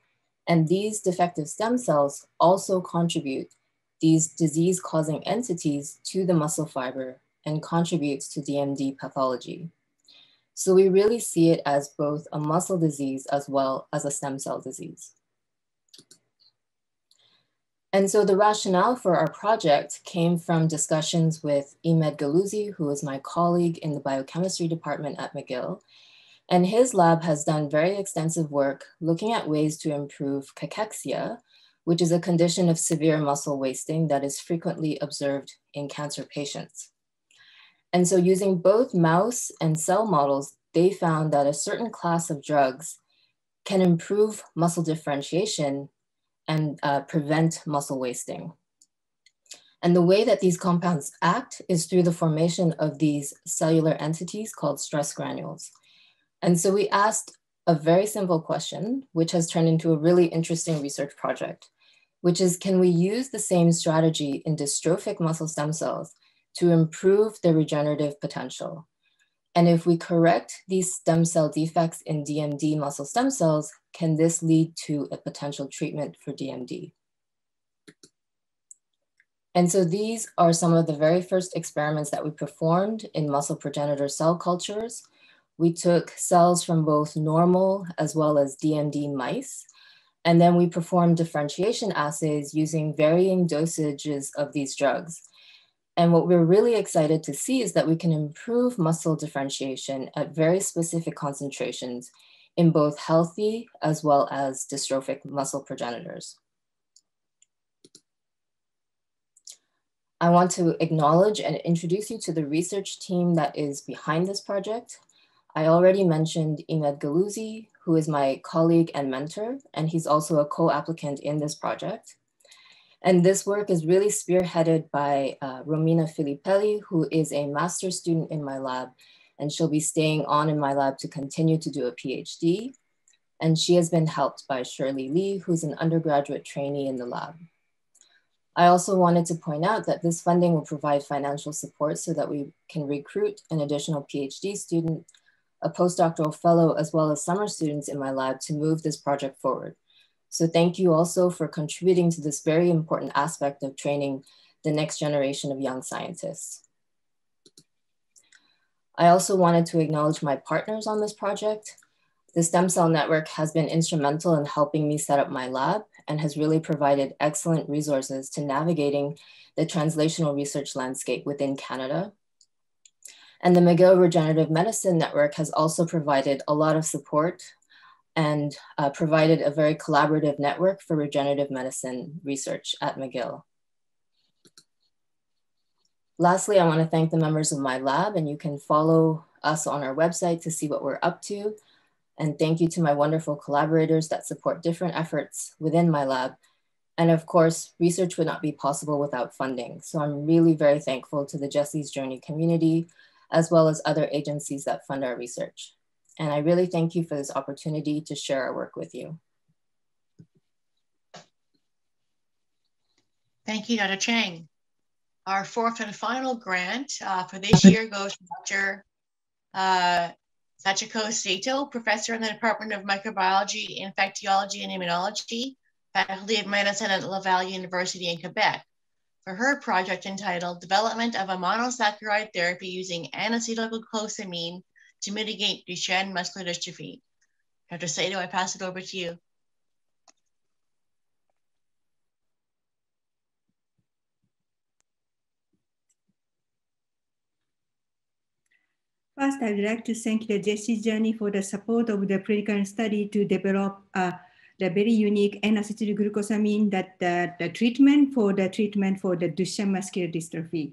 And these defective stem cells also contribute these disease-causing entities to the muscle fiber and contributes to DMD pathology. So we really see it as both a muscle disease as well as a stem cell disease. And so the rationale for our project came from discussions with Imed Galuzzi, who is my colleague in the biochemistry department at McGill. And his lab has done very extensive work looking at ways to improve cachexia, which is a condition of severe muscle wasting that is frequently observed in cancer patients. And so using both mouse and cell models, they found that a certain class of drugs can improve muscle differentiation and prevent muscle wasting. And the way that these compounds act is through the formation of these cellular entities called stress granules. And so we asked a very simple question, which has turned into a really interesting research project, which is, can we use the same strategy in dystrophic muscle stem cells to improve their regenerative potential? And if we correct these stem cell defects in DMD muscle stem cells, can this lead to a potential treatment for DMD? And so these are some of the very first experiments that we performed in muscle progenitor cell cultures. We took cells from both normal as well as DMD mice, and then we performed differentiation assays using varying dosages of these drugs. And what we're really excited to see is that we can improve muscle differentiation at very specific concentrations in both healthy as well as dystrophic muscle progenitors. I want to acknowledge and introduce you to the research team that is behind this project. I already mentioned Imed Galuzzi, who is my colleague and mentor, and he's also a co-applicant in this project. And this work is really spearheaded by Romina Filippelli, who is a master's student in my lab, and she'll be staying on in my lab to continue to do a PhD. And she has been helped by Shirley Lee, who's an undergraduate trainee in the lab. I also wanted to point out that this funding will provide financial support so that we can recruit an additional PhD student, a postdoctoral fellow, as well as summer students in my lab to move this project forward. So thank you also for contributing to this very important aspect of training the next generation of young scientists. I also wanted to acknowledge my partners on this project. The Stem Cell Network has been instrumental in helping me set up my lab, and has really provided excellent resources to navigating the translational research landscape within Canada. And the McGill Regenerative Medicine Network has also provided a lot of support and provided a very collaborative network for regenerative medicine research at McGill. Lastly, I want to thank the members of my lab, and you can follow us on our website to see what we're up to. And thank you to my wonderful collaborators that support different efforts within my lab. And of course, research would not be possible without funding. So I'm really very thankful to the Jesse's Journey community, as well as other agencies that fund our research. And I really thank you for this opportunity to share our work with you. Thank you, Dr. Chang. Our fourth and final grant for this year goes to Dr. Sachiko Sato, professor in the Department of Microbiology, Infectiology, and Immunology, Faculty of Medicine at Laval University in Quebec, for her project entitled Development of a Monosaccharide Therapy Using N-acetylglucosamine to Mitigate Duchenne Muscular Dystrophy. Dr. Sato, I pass it over to you. First, I would like to thank the Jesse's Journey for the support of the clinical study to develop the very unique N-acetylglucosamine the treatment for the Duchenne muscular dystrophy.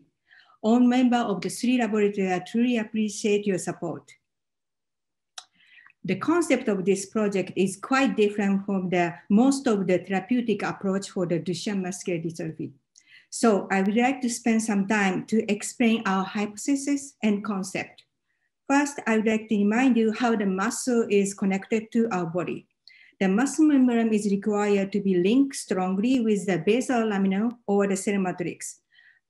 All members of the three laboratories, I truly appreciate your support. The concept of this project is quite different from most of the therapeutic approach for the Duchenne muscular dystrophy. So I would like to spend some time to explain our hypothesis and concept. First, I would like to remind you how the muscle is connected to our body. The muscle membrane is required to be linked strongly with the basal lamina or the cell matrix.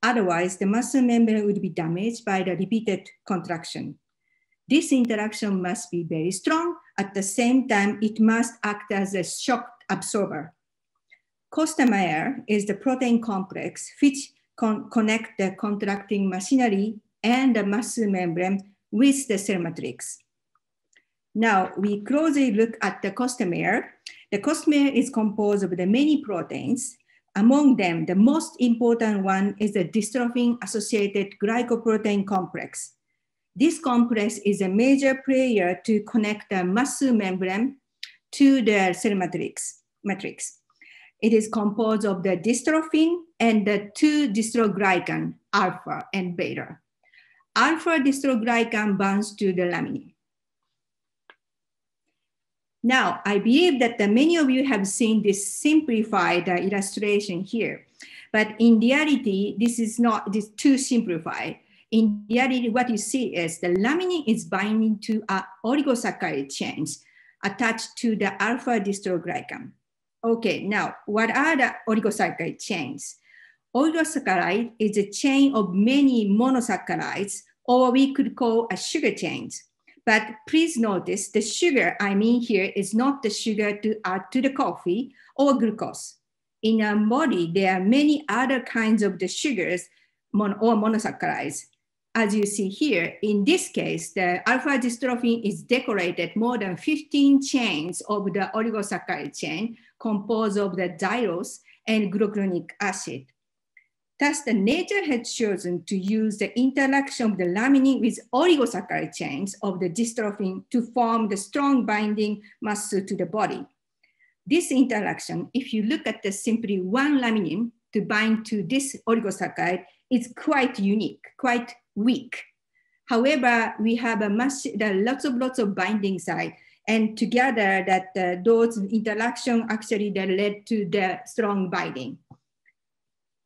Otherwise, the muscle membrane would be damaged by the repeated contraction. This interaction must be very strong. At the same time, it must act as a shock absorber. Costamere is the protein complex which connect the contracting machinery and the muscle membrane with the cell matrix. Now we closely look at the costamere. The costamere is composed of the many proteins. Among them, the most important one is the dystrophin-associated glycoprotein complex. This complex is a major player to connect the muscle membrane to the cell matrix. It is composed of the dystrophin and the two dystroglycan, alpha and beta. Alpha dystroglycan binds to the laminin. Now, I believe that many of you have seen this simplified illustration here, but in reality, this is too simplified. In reality, what you see is the laminin is binding to oligosaccharide chains attached to the alpha dystroglycan. Okay, now, what are the oligosaccharide chains? Oligosaccharide is a chain of many monosaccharides, or we could call a sugar chains. But please notice the sugar I mean here is not the sugar to add to the coffee or glucose. In our body, there are many other kinds of the sugars or monosaccharides. As you see here, in this case, the alpha dystrophin is decorated more than 15 chains of the oligosaccharide chain composed of the xylose and glucuronic acid. Thus, the nature had chosen to use the interaction of the laminin with oligosaccharide chains of the dystrophin to form the strong binding muscle to the body. This interaction, if you look at the simply one laminin to bind to this oligosaccharide, is quite unique, quite weak. However, we have lots of binding site, and together those interactions actually that led to the strong binding.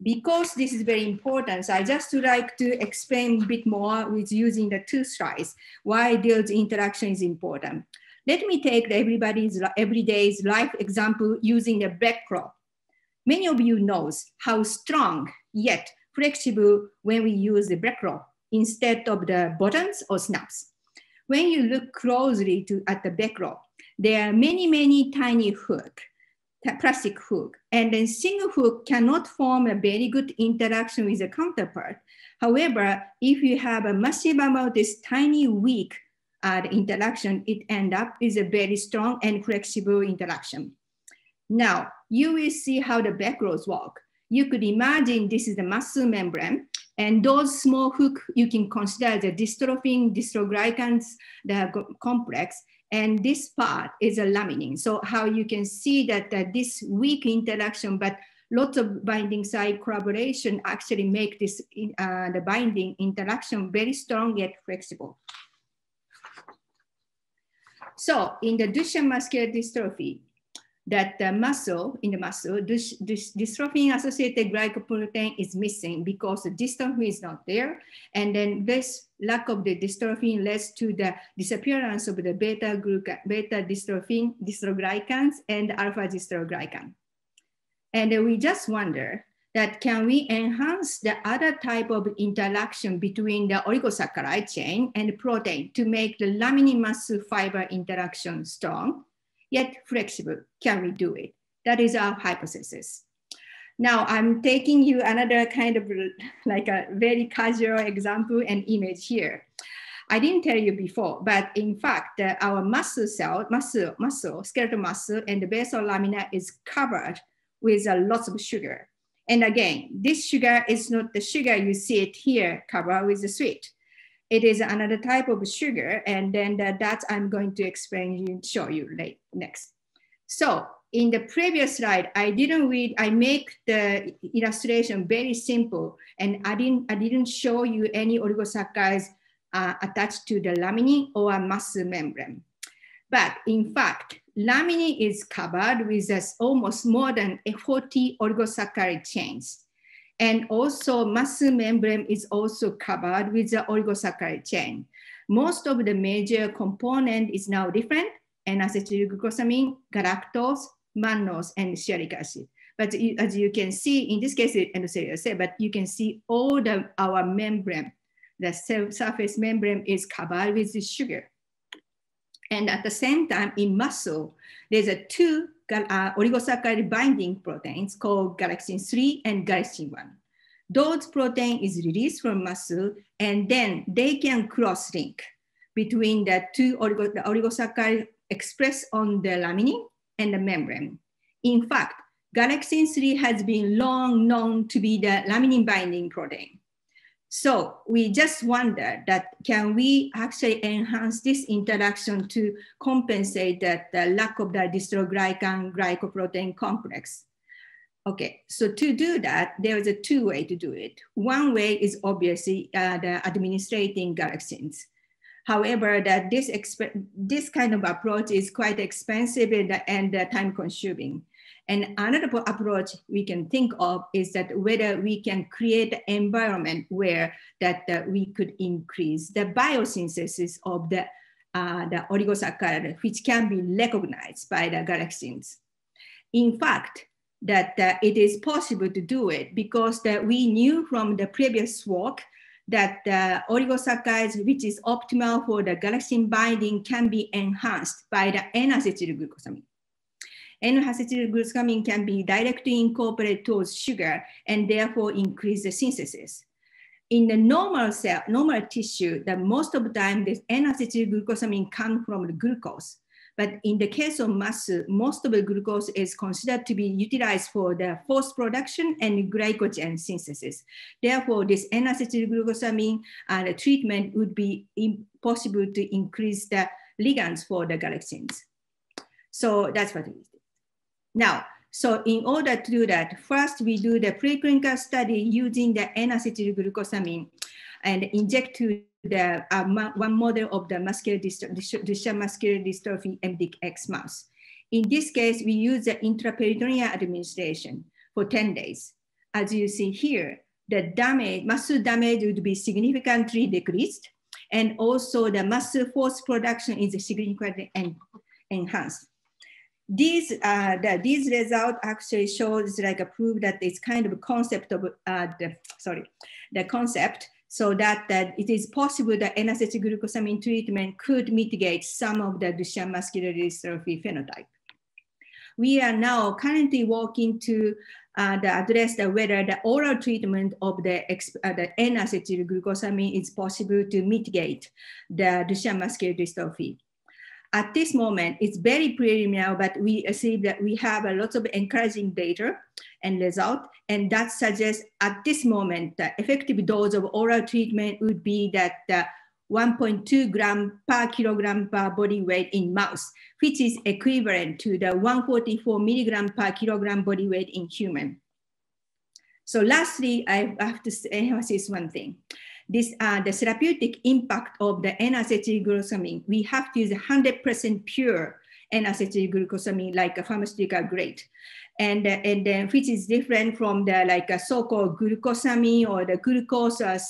Because this is very important, so I just would like to explain a bit more with using the two slides, why those interaction is important. Let me take everybody's everyday life example using the bread cloth. Many of you knows how strong yet flexible when we use the bread cloth instead of the buttons or snaps. When you look closely at the bread cloth, there are many tiny hooks. Plastic hook, and then single hook cannot form a very good interaction with the counterpart. However, if you have a massive amount of this tiny weak interaction, it ends up with a very strong and flexible interaction. Now, you will see how the back rows work. You could imagine this is the muscle membrane, and those small hooks you can consider the dystrophin, dystroglycans, the complex, and this part is a laminin. So how you can see that this weak interaction, but lots of binding site collaboration actually make this the binding interaction very strong yet flexible. So in the Duchenne muscular dystrophy, that the muscle, dystrophin-associated glycoprotein is missing because the dystrophin is not there. And then this lack of the dystrophin leads to the disappearance of the beta dystrophin, dystroglycans, and alpha dystroglycan. And we just wonder that can we enhance the other type of interaction between the oligosaccharide chain and protein to make the laminin muscle fiber interaction strong, yet flexible? Can we do it? That is our hypothesis. Now I'm taking you another kind of like a very casual example and image here. I didn't tell you before, but in fact, our muscle cell, skeletal muscle, and the basal lamina is covered with lots of sugar. And again, this sugar is not the sugar you see it here covered with the sweet. It is another type of sugar, and then that I'm going to explain, show you next. So in the previous slide, I make the illustration very simple, and I didn't show you any oligosaccharides attached to the laminin or muscle membrane. But in fact, laminin is covered with almost more than 40 oligosaccharide chains. And also muscle membrane is also covered with the oligosaccharide chain. Most of the major component is now different: N-acetylglucosamine, galactose, mannose, and stearic acid. But as you can see, in this case, it's endothelial cell, but you can see all our membrane, the cell surface membrane is covered with the sugar. And at the same time, in muscle, there's two oligosaccharide binding proteins called galaxin-3 and galaxin-1. Those protein is released from muscle, and then they can cross-link between the two oligosaccharide expressed on the laminin and the membrane. In fact, galaxin-3 has been long known to be the laminin binding protein. So we just wonder that can we actually enhance this interaction to compensate that the lack of the dystroglycan glycoprotein complex? Okay, so to do that, there is a two way to do it. One way is obviously the administrating galaxins. However, that this kind of approach is quite expensive and time consuming. And another approach we can think of is that whether we can create an environment where we could increase the biosynthesis of the oligosaccharide, which can be recognized by the galaxins. In fact, that it is possible to do it because we knew from the previous work that the oligosaccharides, which is optimal for the galaxin binding, can be enhanced by the N-acetylglucosamine. N-acetylglucosamine can be directly incorporated towards sugar and therefore increase the synthesis. In the normal cell, normal tissue, most of the time, this N-acetylglucosamine comes from the glucose. But in the case of muscle, most of the glucose is considered to be utilized for the force production and glycogen synthesis. Therefore, this N-acetylglucosamine treatment would be impossible to increase the ligands for the galaxins. So that's what it is. Now, so in order to do that, first we do the preclinical study using the N-acetylglucosamine and inject to the one model of the Duchenne muscular dystrophy MDX mouse. In this case, we use the intraperitoneal administration for 10 days. As you see here, the muscle damage would be significantly decreased, and also the muscle force production is significantly enhanced. These results actually shows like a proof that it's kind of a concept of the concept, so that it is possible that N-acetylglucosamine treatment could mitigate some of the Duchenne muscular dystrophy phenotype. We are now currently working to address whether the oral treatment of the N-acetylglucosamine is possible to mitigate the Duchenne muscular dystrophy. At this moment, it's very preliminary, but we see that we have a lot of encouraging data and result, and that suggests at this moment, the effective dose of oral treatment would be that 1.2 gram per kilogram per body weight in mouse, which is equivalent to the 144 milligram per kilogram body weight in human. So lastly, I have to emphasize one thing. This, the therapeutic impact of the N-acetylglucosamine, we have to use 100% pure N-acetylglucosamine like a pharmaceutical grade. And then which is different from the like a so-called glucosamine or the glucose the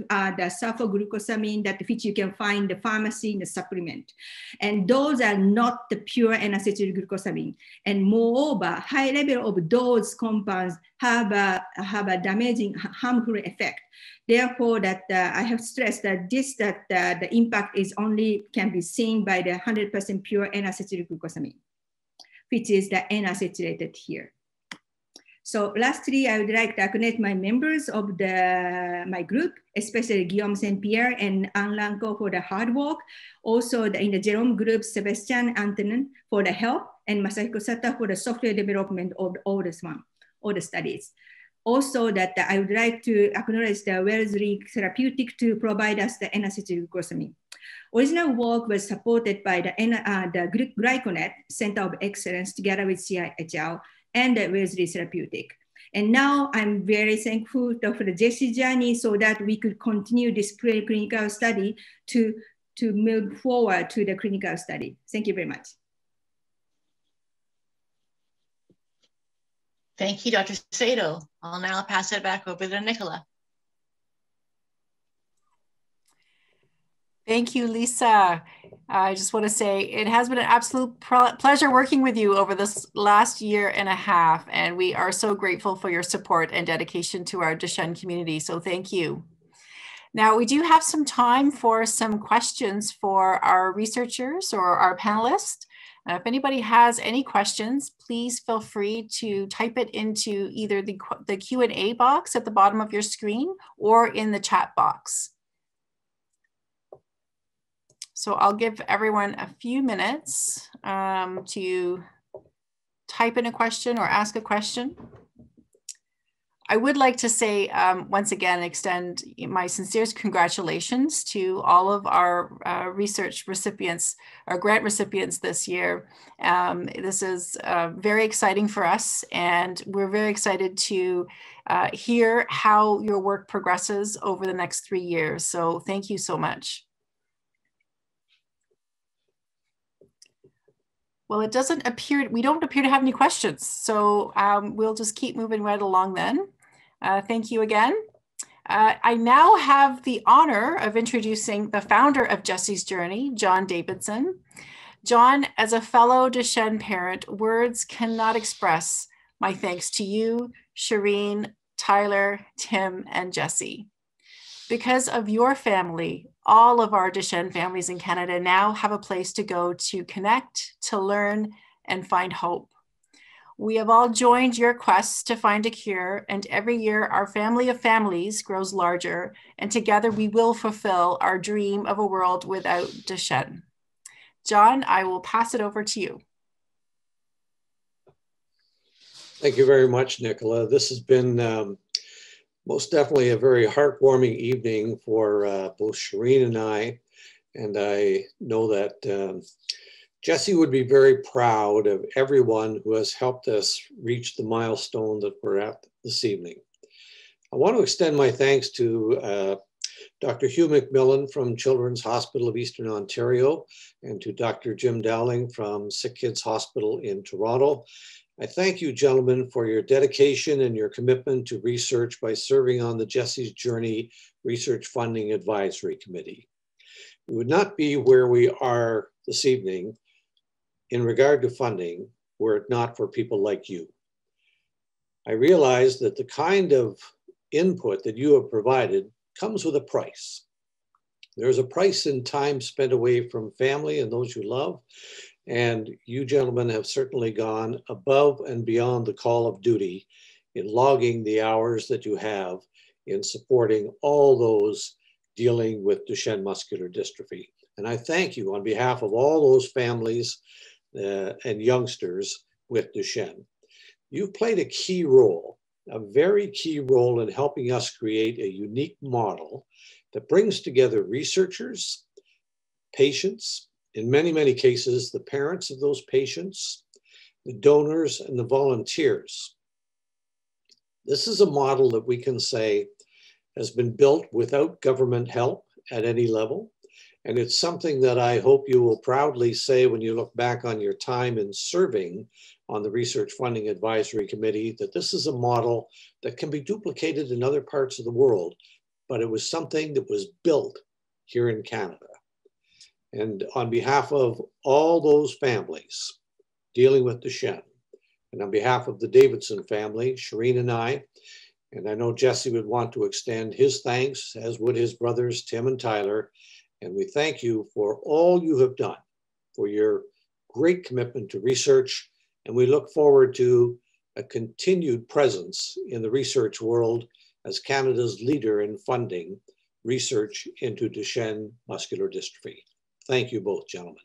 sulfoglucosamine that which you can find in the pharmacy in the supplement. And those are not the pure N-acetylglucosamine. And moreover, high level of those compounds have a damaging, harmful effect. Therefore, that I have stressed that the impact is only can be seen by the 100% pure N-acetylglucosamine, which is the N-acetylated here. So lastly, I would like to acknowledge my members of my group, especially Guillaume Saint-Pierre and Anne Lanco for the hard work. Also in the Jerome group, Sebastian Antonin for the help, and Masahiko Sata for the software development of all the studies. Also that I would like to acknowledge the Wellesley Therapeutic to provide us the N-acetylglucosamine. Original work was supported by the Glyconet Center of Excellence together with CIHL and the Wellesley Therapeutic. And now I'm very thankful for the Jessie journey so that we could continue this preclinical study to move forward to the clinical study. Thank you very much. Thank you, Dr. Sato. I'll now pass it back over to Nicola. Thank you, Lisa. I just want to say it has been an absolute pleasure working with you over this last year and a half, and we are so grateful for your support and dedication to our Duchenne community, so thank you. Now, we do have some time for some questions for our researchers or our panelists. If anybody has any questions, please feel free to type it into either the Q&A box at the bottom of your screen or in the chat box. So I'll give everyone a few minutes to type in a question or ask a question. I would like to say, once again, extend my sincerest congratulations to all of our research recipients, our grant recipients this year. This is very exciting for us, and we're very excited to hear how your work progresses over the next 3 years. So thank you so much. Well, it doesn't appear, we don't appear to have any questions. So we'll just keep moving right along then. Thank you again. I now have the honor of introducing the founder of Jessie's Journey, John Davidson. John, as a fellow Duchenne parent, words cannot express my thanks to you, Shireen, Tyler, Tim, and Jessie. Because of your family, all of our Duchenne families in Canada now have a place to go to connect, to learn, and find hope. We have all joined your quest to find a cure, and every year our family of families grows larger, and together we will fulfill our dream of a world without Duchenne. John, I will pass it over to you. Thank you very much, Nicola. This has been most definitely a very heartwarming evening for both Shireen and I know that Jessie would be very proud of everyone who has helped us reach the milestone that we're at this evening. I want to extend my thanks to Dr. Hugh McMillan from Children's Hospital of Eastern Ontario and to Dr. Jim Dowling from Sick Kids Hospital in Toronto. I thank you, gentlemen, for your dedication and your commitment to research by serving on the Jessie's Journey Research Funding Advisory Committee. We would not be where we are this evening in regard to funding were it not for people like you. I realize that the kind of input that you have provided comes with a price. There's a price in time spent away from family and those you love, and you gentlemen have certainly gone above and beyond the call of duty in logging the hours that you have in supporting all those dealing with Duchenne muscular dystrophy. And I thank you on behalf of all those families and youngsters with Duchenne. You've played a key role, a very key role in helping us create a unique model that brings together researchers, patients, in many, many cases, the parents of those patients, the donors, and the volunteers. This is a model that we can say has been built without government help at any level. And it's something that I hope you will proudly say when you look back on your time in serving on the Research Funding Advisory Committee, that this is a model that can be duplicated in other parts of the world, but it was something that was built here in Canada. And on behalf of all those families dealing with Duchenne, and on behalf of the Davidson family, Shireen and I know Jesse would want to extend his thanks, as would his brothers, Tim and Tyler. And we thank you for all you have done, for your great commitment to research. And we look forward to a continued presence in the research world as Canada's leader in funding research into Duchenne muscular dystrophy. Thank you both, gentlemen.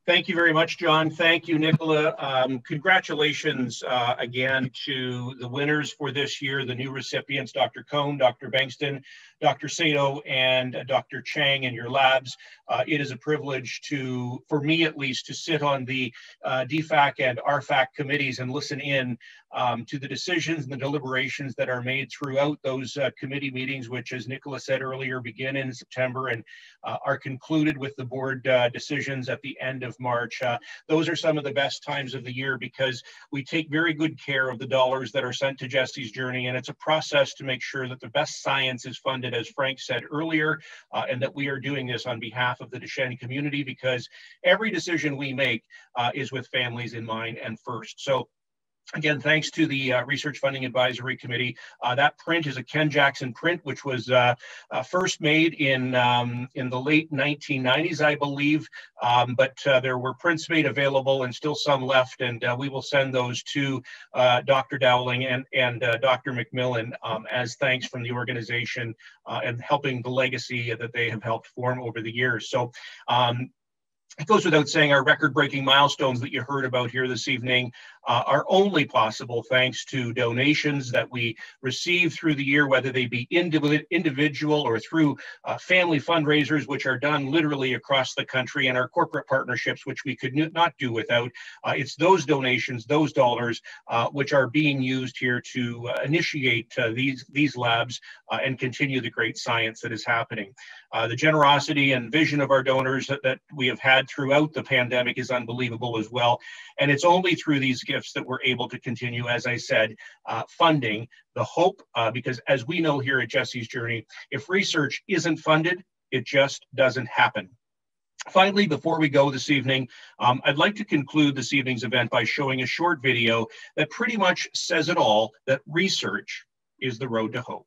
Thank you very much, John. Thank you, Nicola. Congratulations again to the winners for this year, the new recipients, Dr. Cohn, Dr. Bankston, Dr. Sato, and Dr. Chang in your labs. It is a privilege for me at least, to sit on the DFAC and RFAC committees and listen in to the decisions and the deliberations that are made throughout those committee meetings, which, as Nicola said earlier, begin in September and are concluded with the board decisions at the end of March. Those are some of the best times of the year because we take very good care of the dollars that are sent to Jesse's Journey, and it's a process to make sure that the best science is funded, as Frank said earlier, and that we are doing this on behalf of the Duchenne community because every decision we make is with families in mind and first. So again, thanks to the Research Funding Advisory Committee. That print is a Ken Jackson print, which was first made in the late 1990s, I believe. But there were prints made available and still some left, and we will send those to Dr. Dowling and Dr. McMillan as thanks from the organization and helping the legacy that they have helped form over the years. So it goes without saying our record-breaking milestones that you heard about here this evening are only possible thanks to donations that we receive through the year, whether they be individual or through family fundraisers, which are done literally across the country, and our corporate partnerships, which we could not do without. It's those donations, those dollars, which are being used here to initiate these labs and continue the great science that is happening. The generosity and vision of our donors that we have had throughout the pandemic is unbelievable as well. And it's only through these gifts that we're able to continue, as I said, funding the hope, because as we know here at Jesse's Journey, if research isn't funded, it just doesn't happen. Finally, before we go this evening, I'd like to conclude this evening's event by showing a short video that pretty much says it all, that research is the road to hope.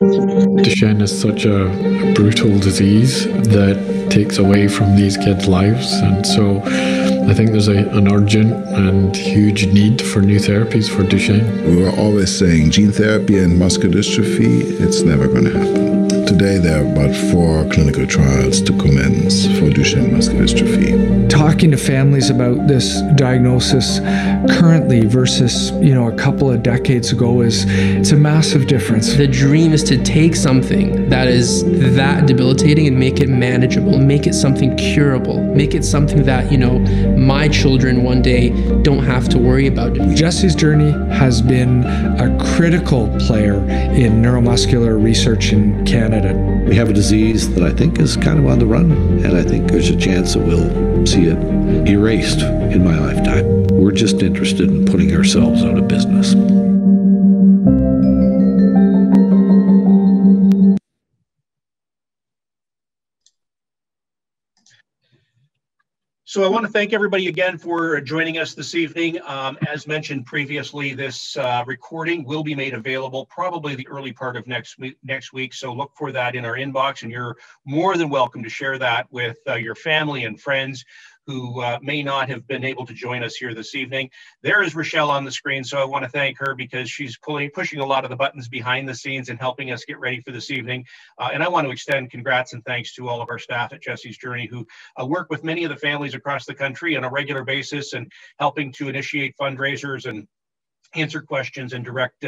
Duchenne is such a brutal disease that takes away from these kids' lives, and so I think there's an urgent and huge need for new therapies for Duchenne. We were always saying gene therapy and muscular dystrophy, it's never going to happen. Today there are about 4 clinical trials to commence for Duchenne muscular dystrophy. Talking to families about this diagnosis currently versus, a couple of decades ago it's a massive difference. The dream is to take something that is that debilitating and make it manageable, make it something curable, make it something that, my children one day don't have to worry about. Jesse's Journey has been a critical player in neuromuscular research in Canada. We have a disease that I think is kind of on the run, and I think there's a chance that we'll see it erased in my lifetime. We're just interested in putting ourselves out of business. So I want to thank everybody again for joining us this evening. As mentioned previously, this recording will be made available probably the early part of next week. So look for that in our inbox, and you're more than welcome to share that with your family and friends who may not have been able to join us here this evening. There is Rochelle on the screen, so I want to thank her because she's pushing a lot of the buttons behind the scenes and helping us get ready for this evening. And I want to extend congrats and thanks to all of our staff at Jesse's Journey who work with many of the families across the country on a regular basis and helping to initiate fundraisers and answer questions and direct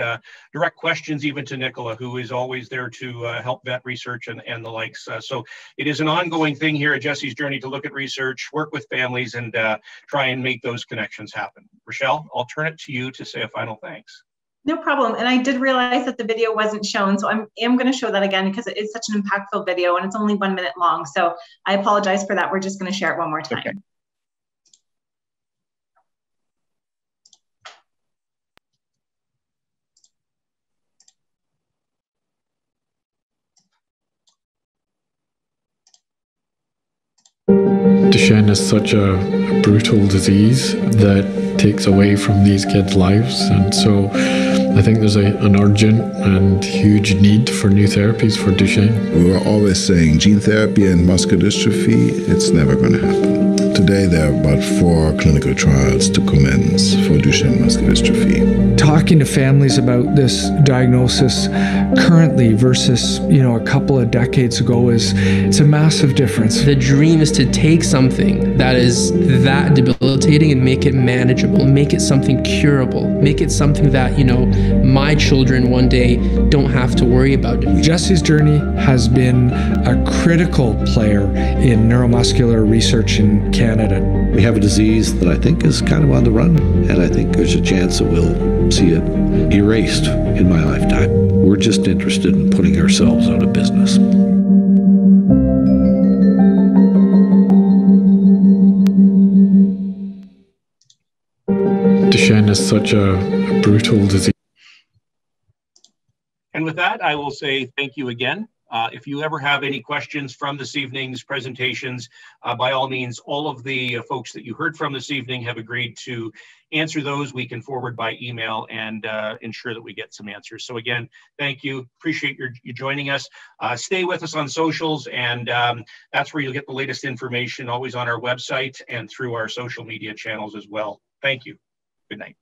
questions even to Nicola, who is always there to help vet research and the likes. So it is an ongoing thing here at Jesse's Journey to look at research, work with families, and try and make those connections happen. Rochelle, I'll turn it to you to say a final thanks. No problem. And I did realize that the video wasn't shown, so I am going to show that again because it is such an impactful video and it's only 1 minute long. So I apologize for that. We're just going to share it one more time. Okay. Duchenne is such a brutal disease that takes away from these kids' lives, and so I think there's an urgent and huge need for new therapies for Duchenne. We were always saying gene therapy and muscular dystrophy, it's never going to happen. Today there are about 4 clinical trials to commence for Duchenne muscular dystrophy. Talking to families about this diagnosis currently versus, a couple of decades ago it's a massive difference. The dream is to take something that is that debilitating and make it manageable, make it something curable, make it something that, my children one day don't have to worry about. Jesse's Journey has been a critical player in neuromuscular research in Canada. We have a disease that I think is kind of on the run, and I think there's a chance that we'll see it erased in my lifetime. We're just interested in putting ourselves out of business. Duchenne is such a brutal disease. And with that, I will say thank you again. If you ever have any questions from this evening's presentations, by all means, all of the folks that you heard from this evening have agreed to answer those. We can forward by email and ensure that we get some answers. So again, thank you. Appreciate you joining us. Stay with us on socials, and that's where you'll get the latest information, always on our website and through our social media channels as well. Thank you. Good night.